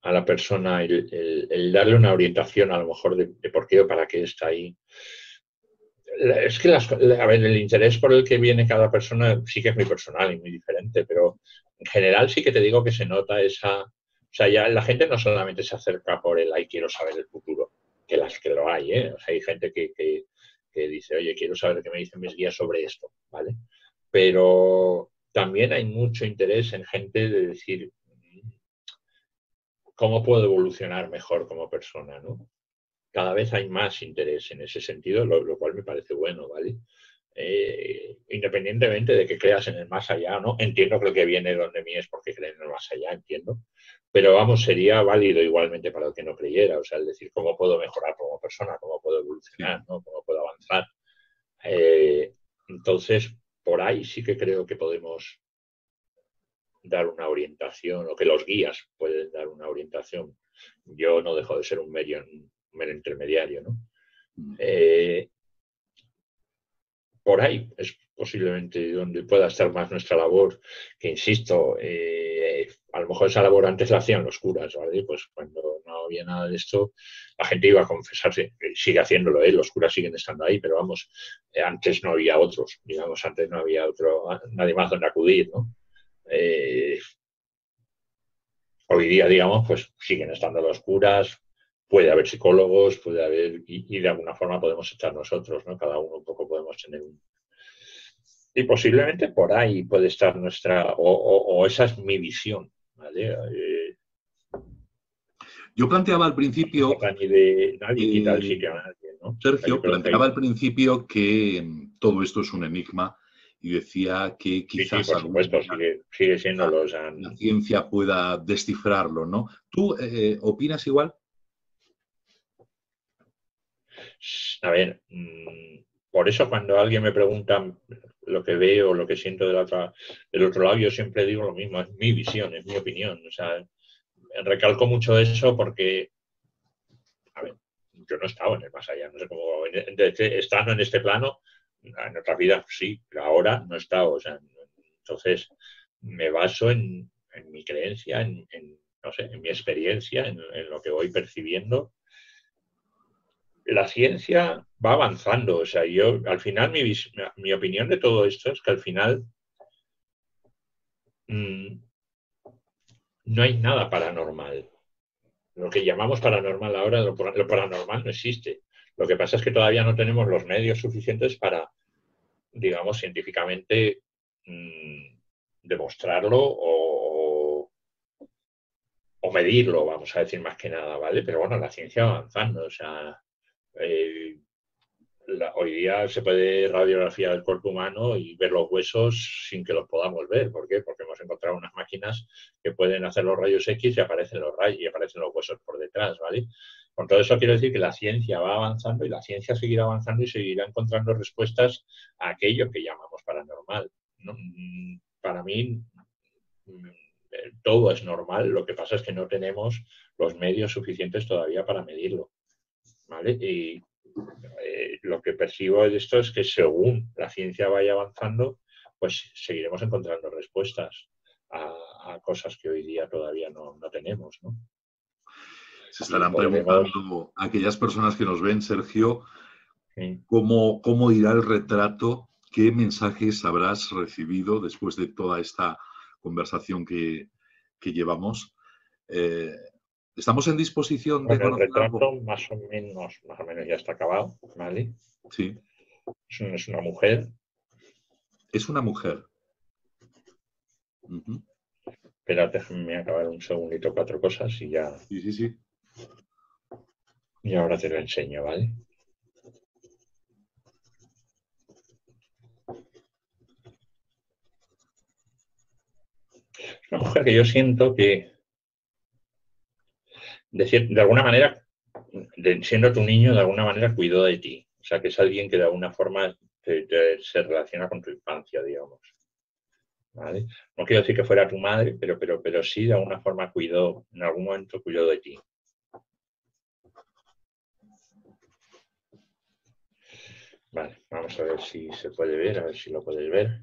a la persona, el darle una orientación a lo mejor de por qué o para qué está ahí. Es que, a ver, el interés por el que viene cada persona sí que es muy personal y muy diferente, pero en general sí que te digo que se nota esa. O sea, ya la gente no solamente se acerca por el, ay, quiero saber el futuro, que lo hay, ¿eh? O sea, hay gente que dice, oye, quiero saber qué me dicen mis guías sobre esto, ¿vale? Pero también hay mucho interés en gente de decir, ¿cómo puedo evolucionar mejor como persona, ¿no? Cada vez hay más interés en ese sentido, lo cual me parece bueno, ¿vale? Independientemente de que creas en el más allá, ¿no? Entiendo que el que viene donde mí es porque cree en el más allá, entiendo. Pero vamos, sería válido igualmente para el que no creyera, o sea, el decir cómo puedo mejorar como persona, cómo puedo evolucionar, ¿no? Cómo puedo avanzar. Entonces, por ahí sí que creo que podemos dar una orientación o que los guías pueden dar una orientación. Yo no dejo de ser un mero intermediario, ¿no? Por ahí es posiblemente donde pueda estar más nuestra labor, que insisto, a lo mejor esa labor antes la hacían los curas, ¿vale? Pues cuando no había nada de esto, la gente iba a confesarse, sigue haciéndolo, los curas siguen estando ahí, pero vamos, antes no había otros, digamos, antes no había nadie más donde acudir, ¿no? Hoy día, digamos, pues siguen estando los curas, puede haber psicólogos, puede haber, y de alguna forma podemos estar nosotros, ¿no? Cada uno un poco podemos tener un. Y posiblemente por ahí puede estar nuestra, o esa es mi visión, ¿vale? Yo planteaba al principio, Nadie quita el sitio a nadie, ¿no? Sergio, planteaba al principio que todo esto es un enigma y decía que Sí, quizás por algún supuesto, día sigue siéndolo. O sea, la ciencia pueda descifrarlo, ¿no? ¿Tú opinas igual? a ver, por eso cuando alguien me pregunta lo que veo, lo que siento del otro lado, yo siempre digo lo mismo, es mi visión, es mi opinión. O sea, recalco mucho eso porque, a ver, yo no he estado en el más allá, no sé cómo, estando en este plano, en otras vidas sí, pero ahora no he estado. O sea, entonces me baso en mi creencia, no sé, en mi experiencia, en lo que voy percibiendo. La ciencia va avanzando. O sea, yo, al final, mi opinión de todo esto es que al final no hay nada paranormal. Lo que llamamos paranormal ahora, lo paranormal no existe. Lo que pasa es que todavía no tenemos los medios suficientes para, digamos, científicamente demostrarlo o medirlo, vamos a decir más que nada, ¿vale? Pero bueno, la ciencia va avanzando. O sea, eh, hoy día se puede radiografiar el cuerpo humano y ver los huesos sin que los podamos ver. ¿Por qué? Porque hemos encontrado unas máquinas que pueden hacer los rayos X y aparecen los rayos y aparecen los huesos por detrás, ¿vale? Con todo eso quiero decir que la ciencia va avanzando y la ciencia seguirá avanzando y seguirá encontrando respuestas a aquello que llamamos paranormal, ¿no? Para mí todo es normal, lo que pasa es que no tenemos los medios suficientes todavía para medirlo, ¿vale? Y lo que percibo de esto es que según la ciencia vaya avanzando, pues seguiremos encontrando respuestas a cosas que hoy día todavía no tenemos, ¿no? Se Y estarán podremos... preguntando aquellas personas que nos ven, Sergio, Sí. cómo irá el retrato, qué mensajes habrás recibido después de toda esta conversación que llevamos. ¿Estamos en disposición de Bueno, el conocer algo? retrato más o menos ya está acabado, ¿vale? Sí. Es una mujer. Es una mujer. Uh-huh. Espérate, déjame acabar un segundito, 4 cosas Sí, sí, sí. y ahora te lo enseño, ¿vale? Es una mujer que yo siento que, de alguna manera, siendo tu niño, de alguna manera cuidó de ti. O sea, que es alguien que de alguna forma se relaciona con tu infancia, digamos. ¿Vale? No quiero decir que fuera tu madre, pero sí de alguna forma cuidó, en algún momento cuidó de ti. Vale, vamos a ver si se puede ver, a ver si lo puedes ver.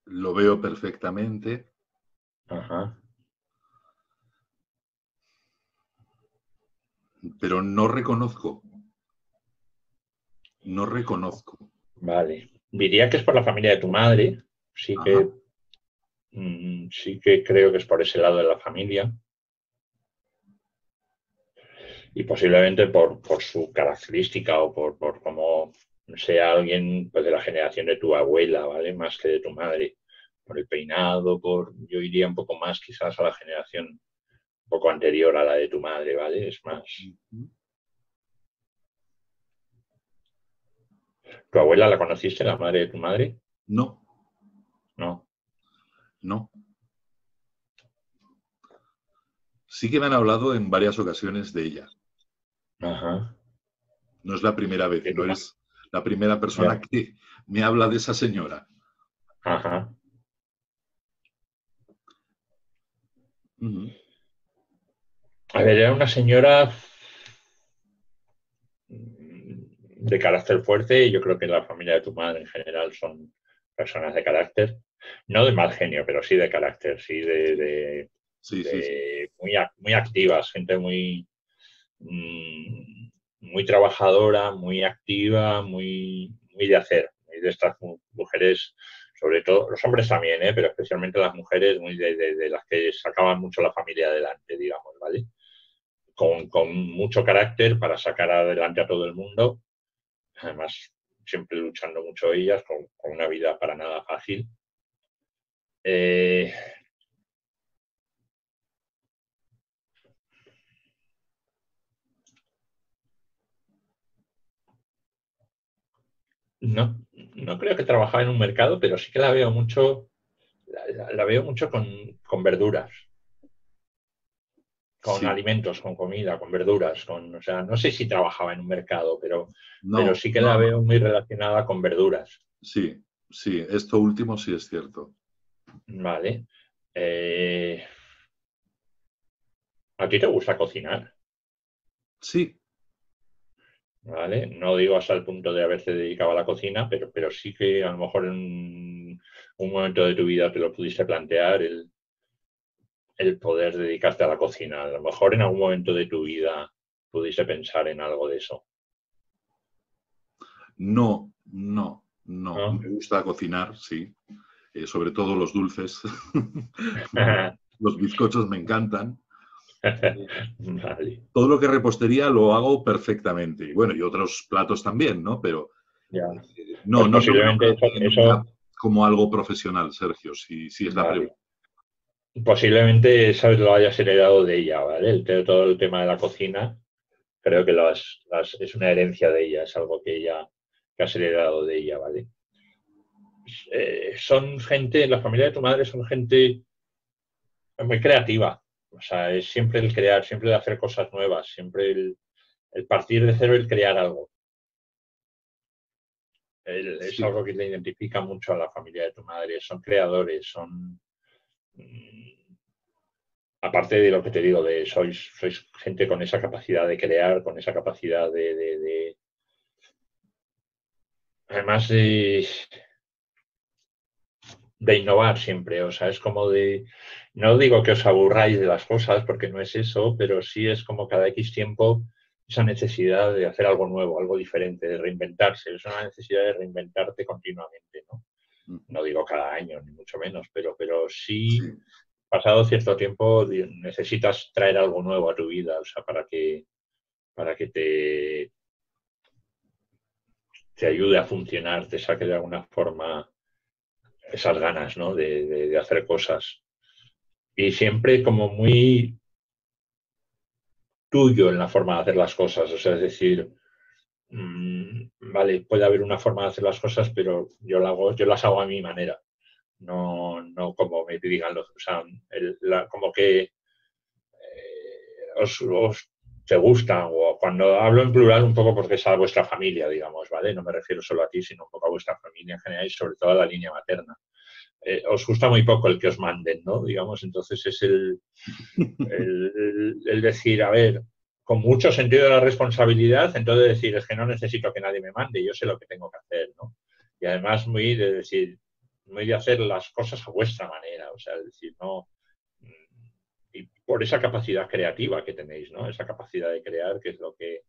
Lo veo perfectamente, Ajá. pero no reconozco. No reconozco. Vale. Diría que es por la familia de tu madre. Sí Ajá. que, sí que creo que es por ese lado de la familia. Y posiblemente por su característica o por cómo sea alguien pues, de la generación de tu abuela, ¿vale? Más que de tu madre. Por el peinado, yo iría un poco más quizás a la generación un poco anterior a la de tu madre, ¿vale? Es más. Uh-huh. ¿Tu abuela la conociste, la madre de tu madre? No, No. no. Sí que me han hablado en varias ocasiones de ella. Ajá. No es la primera vez, De tu no madre. es la primera persona Ya. que me habla de esa señora. Ajá. Uh-huh. A ver, era una señora de carácter fuerte y yo creo que la familia de tu madre en general son personas de carácter, no de mal genio, pero sí de carácter, sí Sí, sí, sí. muy activas, gente muy trabajadora, muy activa, muy de hacer, muy de estas mujeres, sobre todo, los hombres también, pero especialmente las mujeres, muy de las que sacaban mucho la familia adelante, digamos, ¿vale? Con mucho carácter para sacar adelante a todo el mundo, además siempre luchando mucho ellas, con una vida para nada fácil. Eh, no, no creo que trabajaba en un mercado, pero sí que la veo mucho, la veo mucho con verduras, con Sí. alimentos, con comida, con verduras, o sea, no sé si trabajaba en un mercado, pero No, sí que la no, no. veo muy relacionada con verduras. Sí, sí, esto último sí es cierto. Vale. Eh, ¿A ti te gusta cocinar? Sí, ¿Vale? No digo hasta el punto de haberte dedicado a la cocina, pero sí que a lo mejor en un momento de tu vida te lo pudiste plantear el poder dedicarte a la cocina. A lo mejor en algún momento de tu vida pudiste pensar en algo de eso, no, no, no. ¿no? Me gusta cocinar, sí. Sobre todo los dulces. Los bizcochos me encantan. Vale, Todo lo que es repostería lo hago perfectamente. Y bueno, y otros platos también, ¿no? Pero ya. no, Pues no lo veo posiblemente ya como algo profesional, Sergio, si es la vale. pregunta. Posiblemente eso lo hayas heredado de ella, ¿vale? Todo el tema de la cocina, creo que es una herencia de ella, es algo que has heredado de ella, ¿vale? Son gente, la familia de tu madre son gente muy creativa. O sea, es siempre el crear, siempre el hacer cosas nuevas, siempre el partir de cero, el crear algo. Es Sí, algo que le identifica mucho a la familia de tu madre. Son creadores, son... aparte de lo que te digo, sois gente con esa capacidad de crear, con esa capacidad además de innovar siempre. O sea, es como no digo que os aburráis de las cosas, porque no es eso, pero sí es como cada X tiempo esa necesidad de hacer algo nuevo, algo diferente, de reinventarse. Es una necesidad de reinventarte continuamente, ¿no? No digo cada año, ni mucho menos, pero sí, sí. pasado cierto tiempo, necesitas traer algo nuevo a tu vida, o sea, para que te ayude a funcionar, te saque de alguna forma esas ganas, ¿no? De hacer cosas. Y siempre como muy tuyo en la forma de hacer las cosas, o sea, es decir, vale, puede haber una forma de hacer las cosas, pero yo las hago a mi manera, no como me digan los, o sea, como que os te gustan, o cuando hablo en plural un poco porque es a vuestra familia, digamos, ¿vale? No me refiero solo a ti, sino un poco a vuestra familia en general y sobre todo a la línea materna. Os gusta muy poco el que os manden, ¿no? Digamos, entonces es el decir, a ver, con mucho sentido de la responsabilidad, entonces decir, es que no necesito que nadie me mande, yo sé lo que tengo que hacer, ¿no? Y además muy de decir, muy de hacer las cosas a vuestra manera, o sea, es decir, no, y por esa capacidad creativa que tenéis, ¿no? Esa capacidad de crear, que es lo que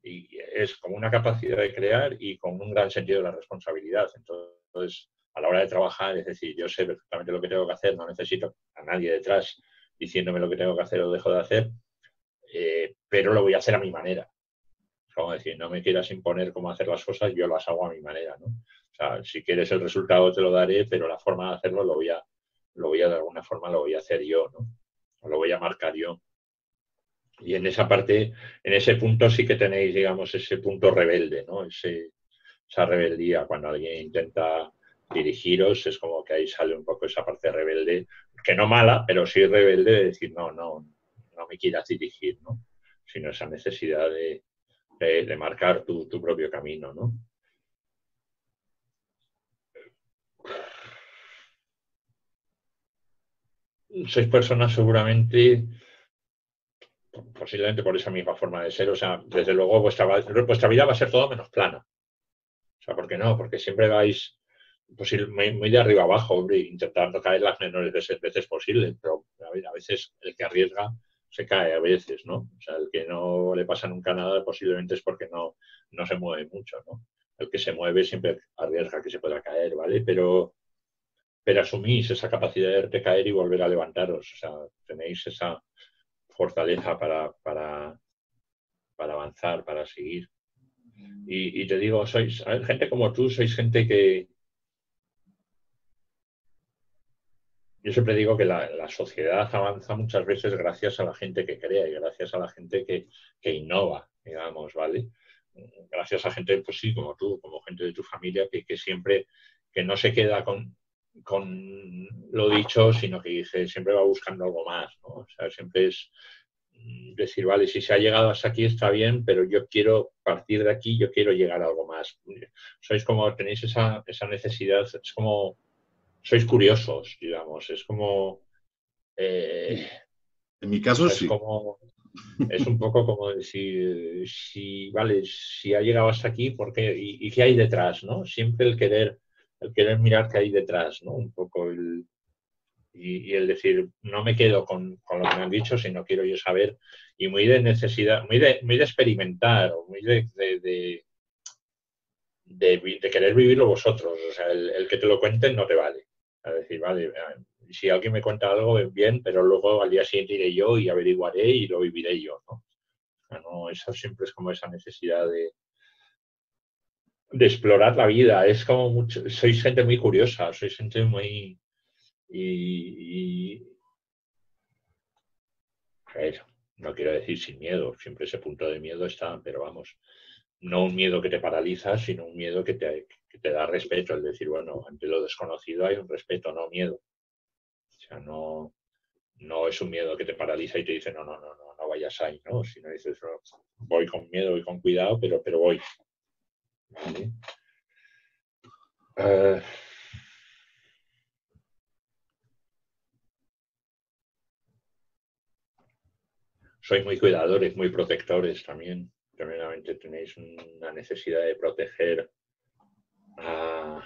y es como una capacidad de crear y con un gran sentido de la responsabilidad. Entonces, a la hora de trabajar, es decir, yo sé perfectamente lo que tengo que hacer, no necesito a nadie detrás diciéndome lo que tengo que hacer o dejo de hacer, pero lo voy a hacer a mi manera. Como decir, no me quieras imponer cómo hacer las cosas, yo las hago a mi manera, ¿no? O sea, si quieres el resultado te lo daré, pero la forma de hacerlo lo voy a de alguna forma lo voy a hacer yo, ¿no? O lo voy a marcar yo. Y en esa parte, en ese punto sí que tenéis, digamos, ese punto rebelde, ¿no? Esa rebeldía cuando alguien intenta dirigiros, es como que ahí sale un poco esa parte rebelde, que no mala, pero sí rebelde de decir, no me quieras dirigir, ¿no? Sino esa necesidad de marcar tu propio camino, ¿no? Sois personas seguramente, posiblemente por esa misma forma de ser, o sea, desde luego vuestra vida va a ser todo menos plana. O sea, ¿por qué no? Porque siempre vais pues, ir muy de arriba abajo, hombre, intentando caer las menores veces posibles. Pero a veces el que arriesga se cae a veces, ¿no? O sea, el que no le pasa nunca nada posiblemente es porque no se mueve mucho, ¿no? El que se mueve siempre arriesga que se pueda caer, ¿vale? Pero asumís esa capacidad de caer y volver a levantaros. O sea, tenéis esa fortaleza para avanzar, para seguir. Y te digo, sois gente como tú, sois gente que, yo siempre digo que la sociedad avanza muchas veces gracias a la gente que crea y gracias a la gente que innova, digamos, ¿vale? Gracias a gente, pues sí, como tú, como gente de tu familia, que siempre, que no se queda con lo dicho, sino que dice, siempre va buscando algo más, ¿no? O sea, siempre es decir, vale, si se ha llegado hasta aquí está bien, pero yo quiero partir de aquí, yo quiero llegar a algo más. Sois como, tenéis esa necesidad, es como sois curiosos, digamos. Es como, Sí. En mi caso, es sí. como, es un poco como decir, si, vale, si ha llegado hasta aquí, ¿por qué? Y qué hay detrás, ¿no? Siempre el querer mirar qué hay detrás, ¿no? Un poco y el decir, no me quedo con lo que me han dicho, sino quiero yo saber, y muy de necesidad, muy de experimentar, o muy de querer vivirlo vosotros. O sea, el que te lo cuenten no te vale. Es decir, vale, si alguien me cuenta algo, bien, pero luego al día siguiente iré yo y averiguaré y lo viviré yo, ¿no? O sea, no, eso siempre es como esa necesidad de explorar la vida. Es como mucho, sois gente muy curiosa, sois gente muy... Y, a ver, no quiero decir sin miedo, siempre ese punto de miedo está, pero vamos, no un miedo que te paraliza, sino un miedo que te da respeto, es decir, bueno, ante lo desconocido hay un respeto, no miedo. O sea, no, no es un miedo que te paraliza y te dice, no, no, no, no, no vayas ahí, ¿no? Sino dices, no, voy con miedo, voy con cuidado, pero voy. ¿Vale? Eh, sois muy cuidadores, muy protectores también. Tremendamente tenéis una necesidad de proteger a,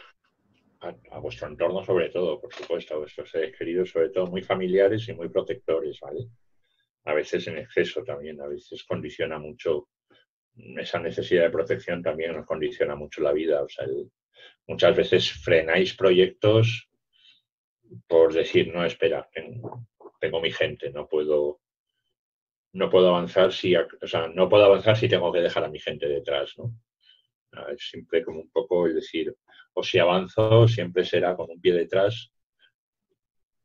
a vuestro entorno, sobre todo, por supuesto, a vuestros seres queridos, sobre todo muy familiares y muy protectores, ¿vale? A veces en exceso también, a veces condiciona mucho esa necesidad de protección, también nos condiciona mucho la vida. O sea, muchas veces frenáis proyectos por decir, no, espera, tengo mi gente, no puedo avanzar si, o sea, no puedo avanzar si tengo que dejar a mi gente detrás, ¿no? Es siempre como un poco el decir, o si avanzo, siempre será con un pie detrás,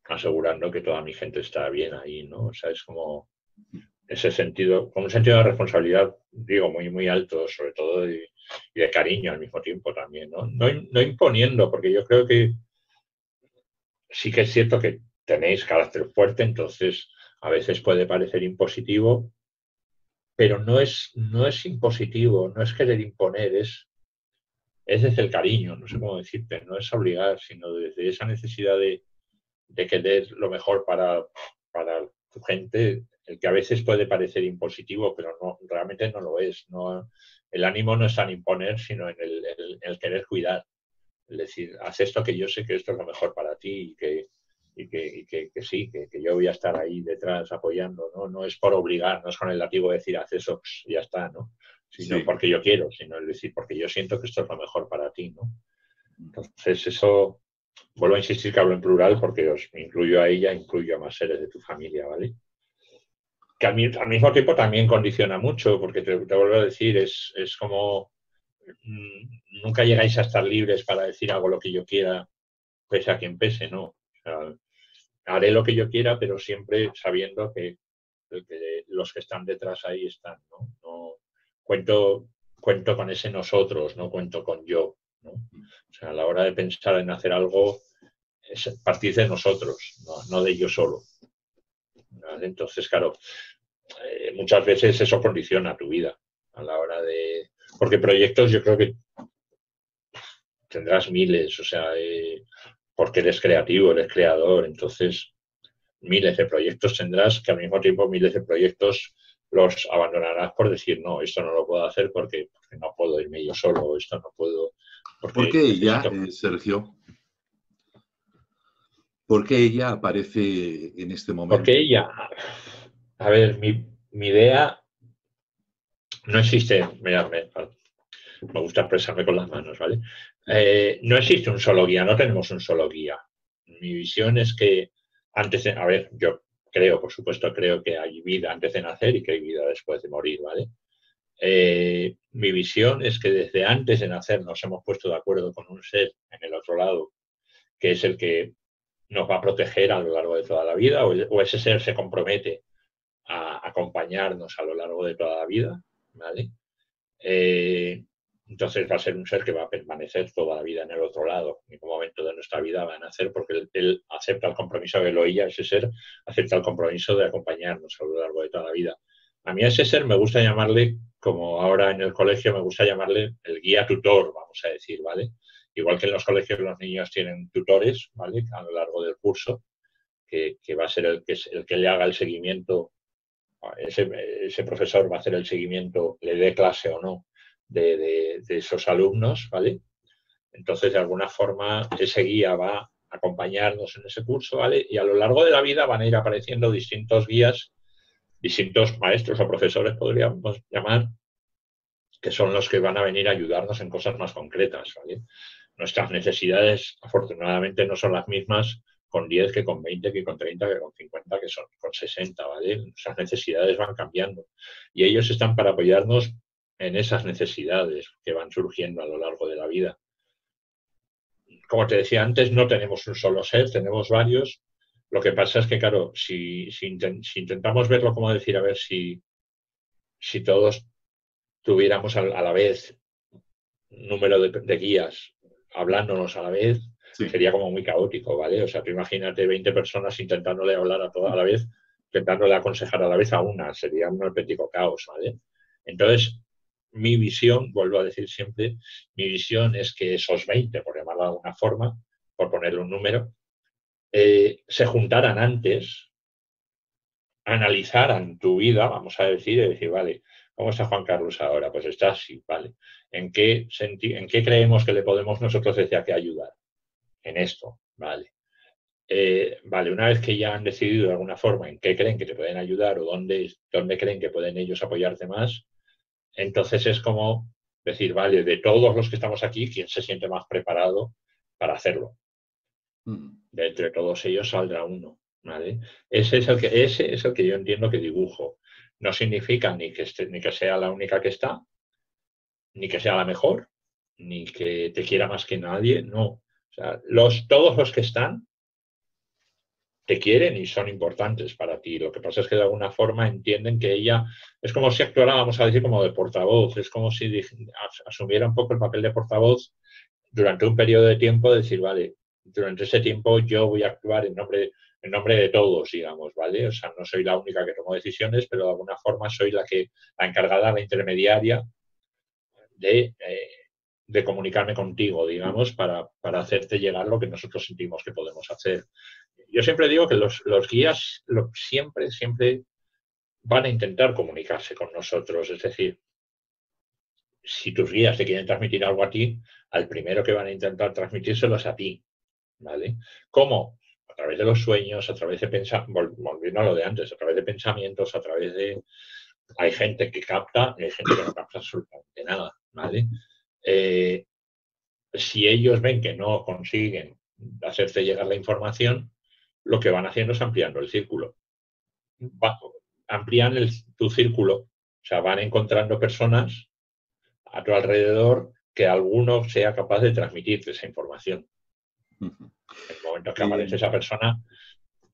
asegurando que toda mi gente está bien ahí, ¿no? O sea, es como ese sentido, con un sentido de responsabilidad, digo, muy, muy alto, sobre todo, y de cariño al mismo tiempo también, ¿no? No, no imponiendo, porque yo creo que sí que es cierto que tenéis carácter fuerte, entonces a veces puede parecer impositivo, pero no es impositivo, no es querer imponer, es desde el cariño, no sé cómo decirte, no es obligar, sino desde esa necesidad de querer lo mejor para tu gente, el que a veces puede parecer impositivo, pero no, realmente no lo es. No, el ánimo no está en imponer, sino en el querer cuidar. Es decir, haz esto que yo sé que esto es lo mejor para ti que sí, que yo voy a estar ahí detrás apoyando, ¿no? No es por obligar, no es con el látigo de decir, haz eso y ya está, ¿no? Sino Sí. porque yo quiero, sino es decir, porque yo siento que esto es lo mejor para ti, ¿no? Entonces, eso, vuelvo a insistir que hablo en plural porque os incluyo a ella, incluyo a más seres de tu familia, ¿vale? Que al mismo tiempo también condiciona mucho, porque te vuelvo a decir, es como nunca llegáis a estar libres para decir hago lo que yo quiera, pese a quien pese, ¿no? O sea, haré lo que yo quiera, pero siempre sabiendo que los que están detrás ahí están, ¿no? No cuento con ese nosotros, no cuento con yo, ¿no? O sea, a la hora de pensar en hacer algo, es partir de nosotros, no de yo solo. ¿Vale? Entonces, claro, muchas veces eso condiciona tu vida a la hora de... Porque proyectos yo creo que tendrás miles, o sea, porque eres creativo, eres creador, entonces miles de proyectos tendrás que al mismo tiempo miles de proyectos los abandonarás por decir, no, esto no lo puedo hacer porque no puedo irme yo solo, esto no puedo, ¿Por porque qué ella, necesito... Sergio? ¿Por qué ella aparece en este Porque momento? ella, a ver, mi idea no existe, mira, me gusta expresarme con las manos, ¿vale? No existe un solo guía, no tenemos un solo guía. Mi visión es que antes de, a ver, yo creo, por supuesto, creo que hay vida antes de nacer y que hay vida después de morir, ¿vale? Mi visión es que desde antes de nacer nos hemos puesto de acuerdo con un ser en el otro lado, que es el que nos va a proteger a lo largo de toda la vida, o ese ser se compromete a acompañarnos a lo largo de toda la vida, ¿vale? Eh, entonces va a ser un ser que va a permanecer toda la vida en el otro lado. En ningún momento de nuestra vida va a nacer porque él acepta el compromiso de Eloía, ese ser acepta el compromiso de acompañarnos a lo largo de toda la vida. A mí a ese ser me gusta llamarle, como ahora en el colegio me gusta llamarle el guía tutor, vamos a decir, ¿vale? igual que en los colegios los niños tienen tutores, ¿vale? A lo largo del curso, que va a ser el que le haga el seguimiento, ese profesor va a hacer el seguimiento, le dé clase o no, de esos alumnos, ¿vale? Entonces, de alguna forma, ese guía va a acompañarnos en ese curso, ¿vale? Y a lo largo de la vida van a ir apareciendo distintos guías, distintos maestros o profesores, podríamos llamar, que son los que van a venir a ayudarnos en cosas más concretas, ¿vale? Nuestras necesidades, afortunadamente, no son las mismas con 10 que con 20, que con 30, que con 50, que son con 60, ¿vale? Nuestras necesidades van cambiando y ellos están para apoyarnos en esas necesidades que van surgiendo a lo largo de la vida. Como te decía antes, no tenemos un solo ser, tenemos varios. Lo que pasa es que, claro, si intentamos verlo como decir, a ver si todos tuviéramos a la vez un número de guías hablándonos a la vez, Sí. sería como muy caótico, ¿vale? O sea, tú imagínate 20 personas intentándole hablar a toda a la vez, intentándole aconsejar a la vez a una, sería un auténtico caos, ¿vale? Entonces, mi visión, vuelvo a decir siempre, mi visión es que esos 20, por llamarlo de alguna forma, por ponerle un número, se juntaran antes, analizaran tu vida, vamos a decir, y decir, vale, ¿cómo está Juan Carlos ahora? Pues está así, ¿vale? ¿En qué creemos que le podemos nosotros desde aquí ayudar? En esto, ¿vale? Vale, una vez que ya han decidido de alguna forma en qué creen que te pueden ayudar o dónde creen que pueden ellos apoyarte más, entonces es como decir, vale, de todos los que estamos aquí, ¿quién se siente más preparado para hacerlo? De entre todos ellos saldrá uno, ¿vale? Ese es el que yo entiendo que dibujo. No significa ni que sea la única que está, ni que sea la mejor, ni que te quiera más que nadie, no. O sea, todos los que están te quieren y son importantes para ti. Lo que pasa es que de alguna forma entienden que ella es como si actuara, vamos a decir, como de portavoz, es como si asumiera un poco el papel de portavoz durante un periodo de tiempo, decir, vale, durante ese tiempo yo voy a actuar en nombre de todos, digamos, ¿vale? O sea, no soy la única que tomo decisiones, pero de alguna forma soy la encargada, la intermediaria de comunicarme contigo, digamos, para hacerte llegar lo que nosotros sentimos que podemos hacer. Yo siempre digo que los guías siempre van a intentar comunicarse con nosotros. Es decir, si tus guías te quieren transmitir algo a ti, al primero que van a intentar transmitírselo es a ti, ¿vale? ¿Cómo? A través de los sueños, a través de volviendo a lo de antes, a través de pensamientos, a través de... Hay gente que capta y hay gente que no capta absolutamente nada, ¿vale? Si ellos ven que no consiguen hacerte llegar la información, lo que van haciendo es ampliando el círculo. Amplían tu círculo, o sea, van encontrando personas a tu alrededor que alguno sea capaz de transmitirte esa información. En el momento que aparece esa persona,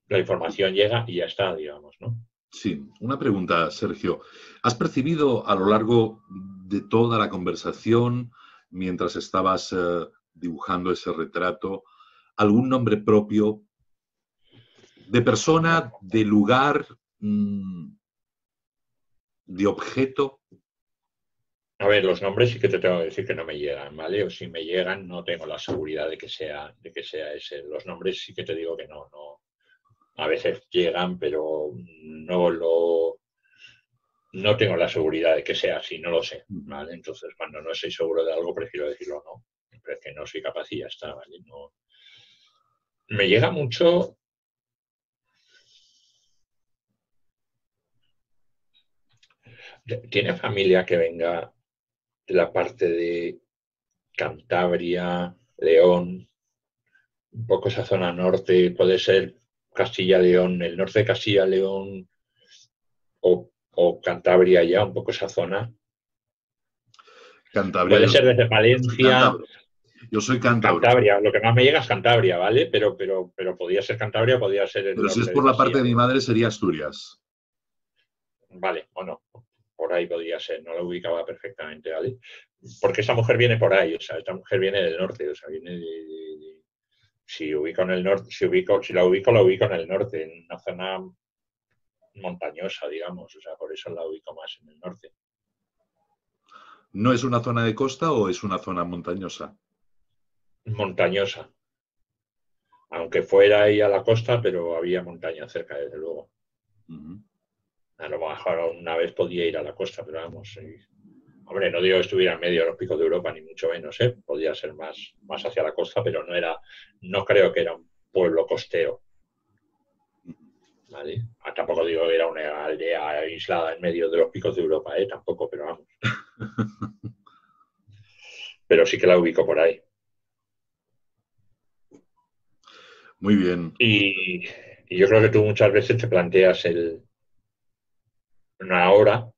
la información llega y ya está, digamos, ¿no? Sí, una pregunta, Sergio. ¿Has percibido a lo largo de toda la conversación, mientras estabas dibujando ese retrato, algún nombre propio de persona, de lugar, de objeto? A ver, los nombres sí que te tengo que decir que no me llegan, ¿vale? O si me llegan, no tengo la seguridad de que sea ese. Los nombres sí que te digo que no. A veces llegan, pero no tengo la seguridad de que sea así, no lo sé, ¿vale? Entonces, cuando no estoy seguro de algo, prefiero decirlo no. Pero es que no soy capaz y ya está, ¿vale? No. Me llega mucho... ¿Tiene familia que venga de la parte de Cantabria, León, un poco esa zona norte? Puede ser Castilla-León, el norte de Castilla-León o Cantabria ya, un poco esa zona. Cantabria. Puede ser desde Valencia... Yo soy cántabro. Cantabria, lo que más me llega es Cantabria, ¿vale? Pero podía ser Cantabria, podía ser el Pero si es norte de por la parte Castilla. de mi madre, sería Asturias. Vale, o no, por ahí podría ser, no lo ubicaba perfectamente, ¿vale? Porque esa mujer viene por ahí, o sea, esta mujer viene del norte, o sea, viene si ubico en el norte, si la ubico en el norte, en una zona montañosa, digamos, o sea, por eso la ubico más en el norte. ¿No es una zona de costa o es una zona montañosa? montañosa. Aunque fuera ahí a la costa, pero había montaña cerca, desde luego. A lo mejor una vez podía ir a la costa, pero vamos. Hombre, no digo que estuviera en medio de los picos de Europa, ni mucho menos, ¿eh? Podía ser más hacia la costa, pero no creo que era un pueblo costero. ¿Vale? Tampoco digo que era una aldea aislada en medio de los picos de Europa, tampoco, pero vamos. Pero sí que la ubico por ahí. Muy bien. Y yo creo que tú muchas veces te planteas una hora,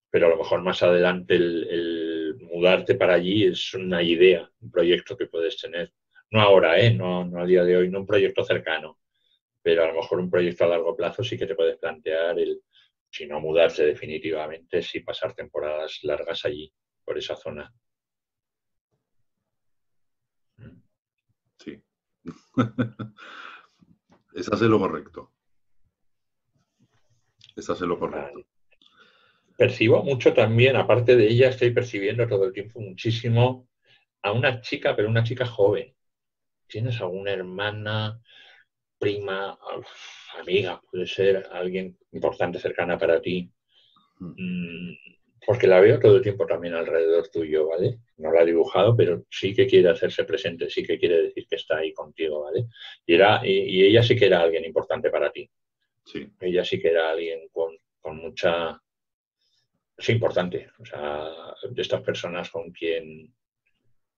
pero a lo mejor más adelante el mudarte para allí es una idea, un proyecto que puedes tener. No ahora, no a día de hoy, no un proyecto cercano, pero a lo mejor un proyecto a largo plazo sí que te puedes plantear si no mudarse definitivamente, sí pasar temporadas largas allí, por esa zona. Sí. Estás en lo correcto. Estás en lo correcto. Vale. Percibo mucho también, aparte de ella, estoy percibiendo todo el tiempo muchísimo a una chica, pero una chica joven. ¿Tienes alguna hermana, prima, amiga, puede ser alguien importante, cercana para ti? Porque la veo todo el tiempo también alrededor tuyo, ¿vale? No la he dibujado, pero sí que quiere hacerse presente, sí que quiere decir que está ahí contigo, ¿vale? Y ella sí que era alguien importante para ti. Sí. Ella sí que era alguien con mucha... Es importante, o sea, de estas personas con quien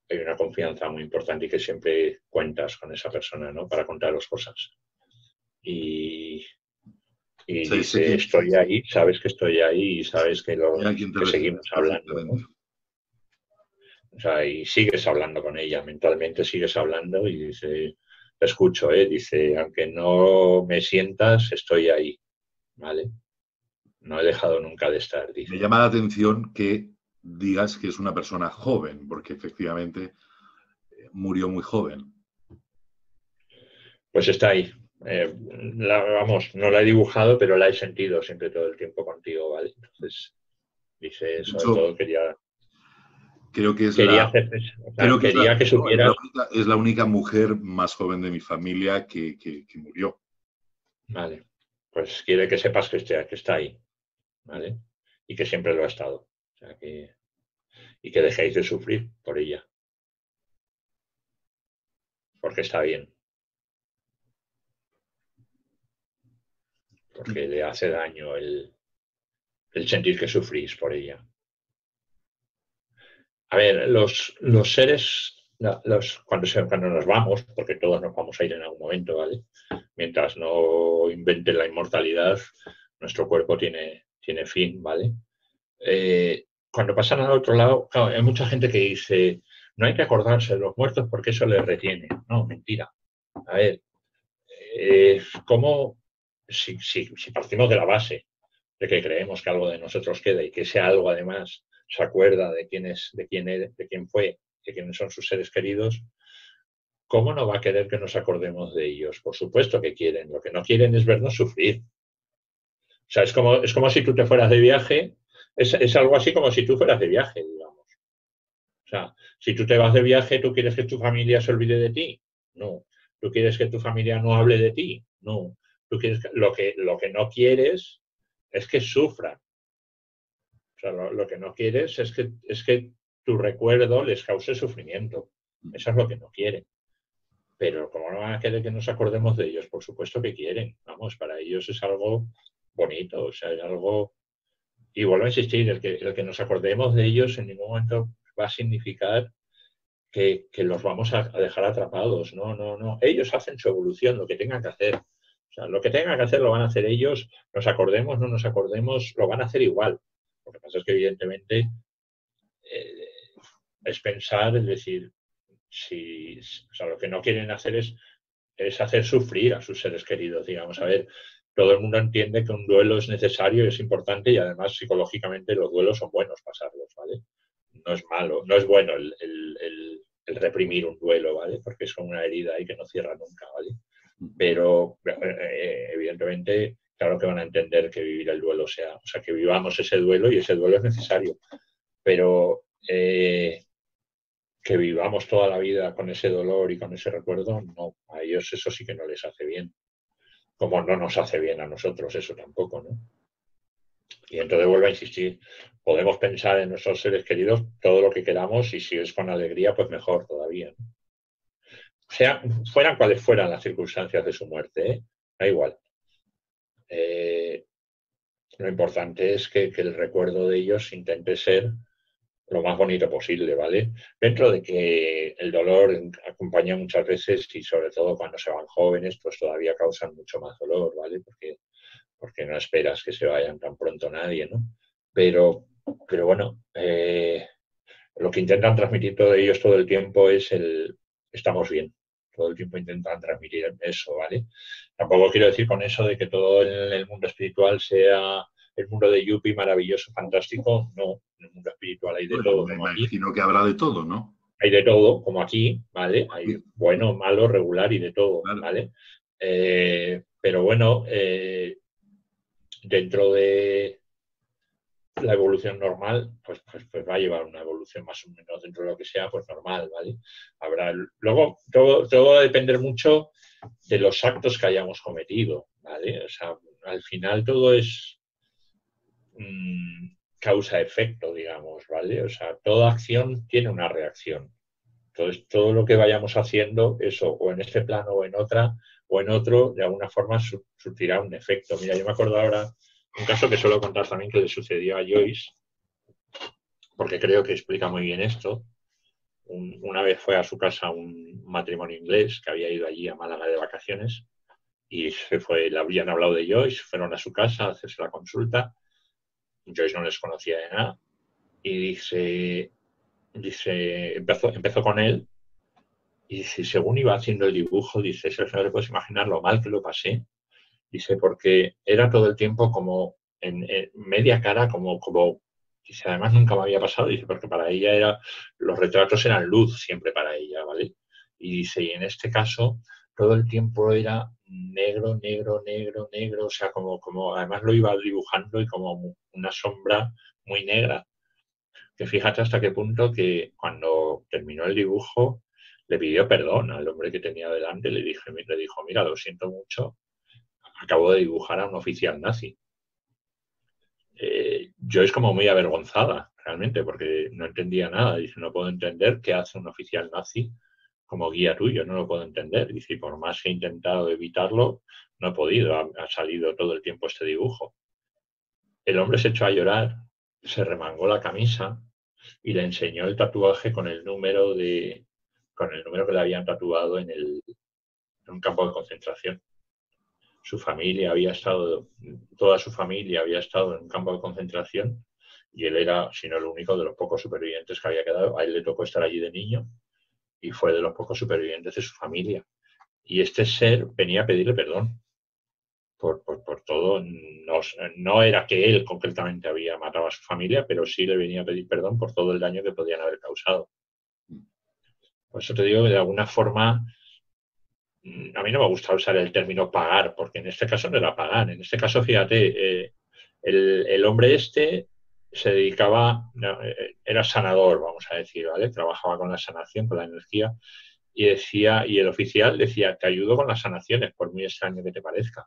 hay una confianza muy importante y que siempre cuentas con esa persona, ¿no? Para contaros cosas. Y Sí, sé dice, estoy ahí, sabes que estoy ahí y sabes que, a quién te que refieres seguimos hablando, perfectamente. ¿no? O sea, y sigues hablando con ella, mentalmente sigues hablando y dice, te escucho, dice, aunque no me sientas, estoy ahí, ¿vale? No he dejado nunca de estar, Me dice. llama la atención que digas que es una persona joven, porque efectivamente murió muy joven. Pues está ahí. Vamos, no la he dibujado, pero la he sentido siempre todo el tiempo contigo, ¿vale? Entonces, dice, De sobre hecho, todo creo que es quería la, hacer eso. O sea, creo que es la, quería que no, supieras, es la única mujer más joven de mi familia que murió. vale, pues quiere que sepas que está ahí, ¿vale? Y que siempre lo ha estado. O sea, y que dejéis de sufrir por ella, porque está bien, porque le hace daño el sentir que sufrís por ella. A ver, los seres, cuando nos vamos, porque todos nos vamos a ir en algún momento, ¿vale? Mientras no inventen la inmortalidad, nuestro cuerpo tiene fin, ¿vale? Cuando pasan al otro lado, claro, hay mucha gente que dice, no hay que acordarse de los muertos porque eso les retiene. No, mentira. A ver, ¿cómo, si partimos de la base de que creemos que algo de nosotros queda y que ese algo además se acuerda de quién es, de quién fue, de quiénes son sus seres queridos, ¿cómo no va a querer que nos acordemos de ellos? Por supuesto que quieren. Lo que no quieren es vernos sufrir. O sea, es como si tú te fueras de viaje, es algo así como si tú fueras de viaje, digamos. O sea, si tú te vas de viaje, ¿tú quieres que tu familia se olvide de ti? No. ¿Tú quieres que tu familia no hable de ti? No. Lo que no quieres es que sufran. O sea, lo que no quieres es que tu recuerdo les cause sufrimiento. Eso es lo que no quieren. Pero como no van a querer que nos acordemos de ellos, por supuesto que quieren. Vamos, para ellos es algo bonito, o sea, es algo... Y vuelvo a insistir, el que nos acordemos de ellos en ningún momento va a significar que los vamos a dejar atrapados. No, no, no. Ellos hacen su evolución, lo que tengan que hacer. O sea, lo que tengan que hacer lo van a hacer ellos, nos acordemos, no nos acordemos, lo van a hacer igual. Lo que pasa es que, evidentemente, eh, es pensar, es decir, o sea, lo que no quieren hacer es hacer sufrir a sus seres queridos, digamos. A ver, todo el mundo entiende que un duelo es necesario y es importante y además psicológicamente los duelos son buenos pasarlos, ¿vale? No es malo, no es bueno el reprimir un duelo, ¿vale? Porque es como una herida ahí que no cierra nunca, ¿vale? Pero evidentemente, claro que van a entender que vivir el duelo o sea, que vivamos ese duelo y ese duelo es necesario. Pero que vivamos toda la vida con ese dolor y con ese recuerdo, no, a ellos eso sí que no les hace bien. Como no nos hace bien a nosotros eso tampoco, ¿no? Y entonces vuelvo a insistir, podemos pensar en nuestros seres queridos todo lo que queramos y si es con alegría, pues mejor todavía, ¿no? Sea, fueran cuales fueran las circunstancias de su muerte, ¿eh? Da igual. Eh, lo importante es que el recuerdo de ellos intente ser lo más bonito posible, ¿vale? Dentro de que el dolor acompaña muchas veces y sobre todo cuando se van jóvenes, pues todavía causan mucho más dolor, ¿vale? Porque no esperas que se vayan tan pronto nadie, ¿no? Pero, pero bueno, lo que intentan transmitir todos ellos todo el tiempo es el estamos bien. Todo el tiempo intentan transmitir eso, ¿vale? Tampoco quiero decir con eso de que todo el mundo espiritual sea el mundo de Yuppie maravilloso, fantástico. No, en el mundo espiritual hay de Bueno, todo, me como aquí. imagino que habrá de todo, ¿no? Hay de todo, como aquí, ¿vale? Hay Aquí, bueno, malo, regular y de todo, claro. ¿vale? Pero bueno, dentro de la evolución normal, pues va a llevar una evolución más o menos dentro de lo que sea, pues normal, ¿vale? Luego, todo va a depender mucho de los actos que hayamos cometido, ¿vale? O sea, al final todo es causa-efecto, digamos, ¿vale? O sea, toda acción tiene una reacción. Entonces, todo lo que vayamos haciendo, eso, o en este plano o en otra, o en otro, de alguna forma surtirá un efecto. Mira, yo me acuerdo ahora un caso que suelo contar también que le sucedió a Joyce, porque creo que explica muy bien esto. Una vez fue a su casa un matrimonio inglés que había ido allí a Málaga de vacaciones y se fue, le habían hablado de Joyce, fueron a su casa a hacerse la consulta. Joyce no les conocía de nada y empezó con él y dice, según iba haciendo el dibujo, dice, Sergio, no le puedes imaginar lo mal que lo pasé. Dice, porque era todo el tiempo como en media cara, como, dice, además nunca me había pasado, dice, porque para ella los retratos eran luz siempre para ella, ¿vale? Y dice, y en este caso, todo el tiempo era negro, negro, negro, negro, o sea, como además lo iba dibujando y como una sombra muy negra, que fíjate hasta qué punto que cuando terminó el dibujo le pidió perdón al hombre que tenía delante, le dijo, mira, lo siento mucho, acabo de dibujar a un oficial nazi. Yo es como muy avergonzada, realmente, porque no entendía nada. Dice, no puedo entender qué hace un oficial nazi como guía tuyo, no lo puedo entender. Dice, por más que he intentado evitarlo, no he podido, ha salido todo el tiempo este dibujo. El hombre se echó a llorar, se remangó la camisa y le enseñó el tatuaje con el número que le habían tatuado en un campo de concentración. Toda su familia había estado en un campo de concentración y él era, si no el único, de los pocos supervivientes que había quedado. A él le tocó estar allí de niño y fue de los pocos supervivientes de su familia. Y este ser venía a pedirle perdón por todo. No era que él concretamente había matado a su familia, pero sí le venía a pedir perdón por todo el daño que podían haber causado. Por eso te digo que de alguna forma a mí no me gusta usar el término pagar, porque en este caso no era pagar. En este caso, fíjate, el hombre este se dedicaba, no, era sanador, vamos a decir, ¿vale? Trabajaba con la sanación, con la energía, y el oficial decía, te ayudo con las sanaciones, por muy extraño que te parezca.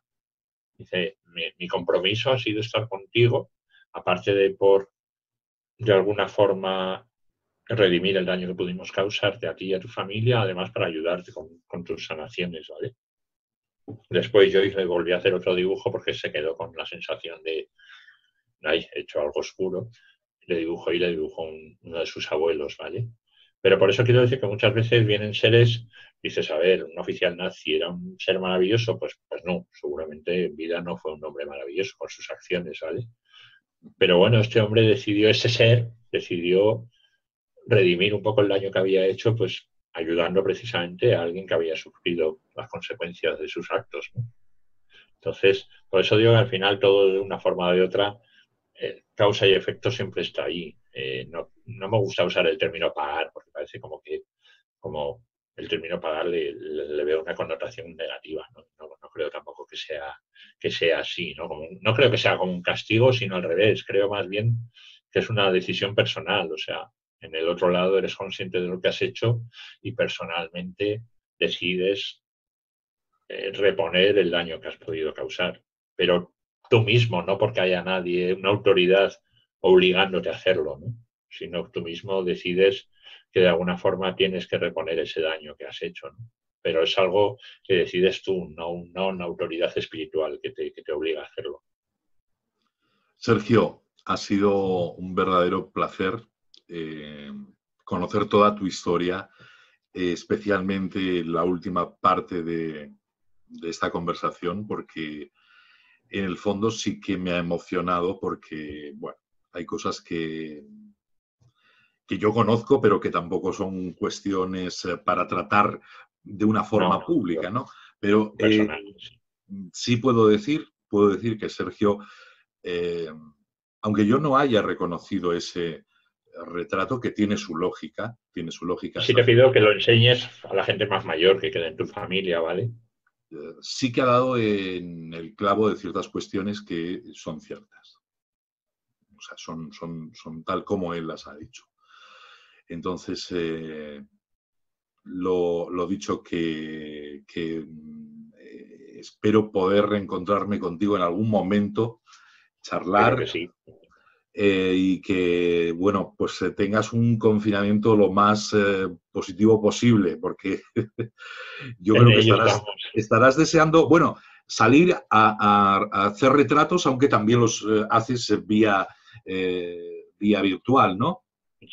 Dice, mi compromiso ha sido estar contigo, aparte de alguna forma, redimir el daño que pudimos causarte a ti y a tu familia, además para ayudarte con tus sanaciones, ¿vale? Después yo le volví a hacer otro dibujo porque se quedó con la sensación de, ay, he hecho algo oscuro. Le dibujó uno de sus abuelos, ¿vale? Pero por eso quiero decir que muchas veces vienen seres, dices, a ver, un oficial nazi era un ser maravilloso, pues no, seguramente en vida no fue un hombre maravilloso con sus acciones, ¿vale? Pero bueno, ese ser decidió redimir un poco el daño que había hecho, pues ayudando precisamente a alguien que había sufrido las consecuencias de sus actos, ¿no? Entonces, por eso digo que al final todo de una forma o de otra, causa y efecto siempre está ahí. No me gusta usar el término pagar porque parece como el término pagar le veo una connotación negativa. No creo tampoco que sea así. No creo que sea como un castigo, sino al revés. Creo más bien que es una decisión personal. O sea, En el otro lado eres consciente de lo que has hecho y personalmente decides reponer el daño que has podido causar. Pero tú mismo, no porque haya nadie, una autoridad obligándote a hacerlo, ¿no? Sino tú mismo decides que de alguna forma tienes que reponer ese daño que has hecho, ¿no? Pero es algo que decides tú, no una autoridad espiritual que te obliga a hacerlo. Sergio, ha sido un verdadero placer conocer toda tu historia, especialmente la última parte de esta conversación, porque en el fondo sí que me ha emocionado porque, bueno, hay cosas que yo conozco, pero que tampoco son cuestiones para tratar de una forma No, pública, ¿no? Pero personal. Sí. sí puedo decir que Sergio, eh, aunque yo no haya reconocido ese retrato que tiene su lógica, Sí te Sergio, pido que lo enseñes a la gente más mayor que quede en tu familia, ¿vale? sí que ha dado en el clavo de ciertas cuestiones que son ciertas. O sea, son tal como él las ha dicho. Entonces, lo dicho, que espero poder reencontrarme contigo en algún momento, Espero charlar que sí. y que, bueno, pues tengas un confinamiento lo más positivo posible, porque yo En creo que ello estamos. estarás deseando, bueno, salir a hacer retratos, aunque también los haces vía virtual, ¿no?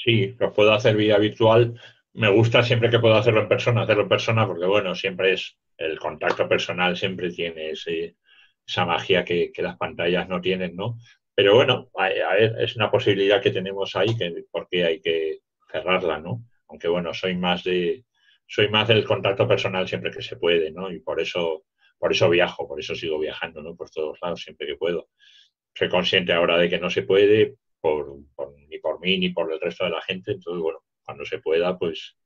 Sí, lo puedo hacer vía virtual. Me gusta siempre que puedo hacerlo en persona, porque bueno, siempre es el contacto personal, siempre tiene esa magia que las pantallas no tienen, ¿no? Pero bueno, a ver, es una posibilidad que tenemos ahí, porque hay que cerrarla, ¿no? Aunque bueno, soy más del contacto personal siempre que se puede, ¿no? Y por eso viajo, por eso sigo viajando, ¿no? Por todos lados, siempre que puedo. Soy consciente ahora de que no se puede ni por mí ni por el resto de la gente. Entonces, bueno, cuando se pueda, pues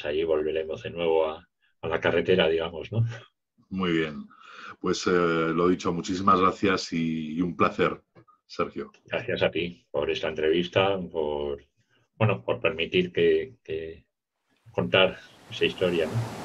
ahí volveremos de nuevo a la carretera, digamos, ¿no? Muy bien. Pues lo dicho, muchísimas gracias y un placer, Sergio. Gracias a ti por esta entrevista, bueno, por permitir que contar esa historia, ¿no?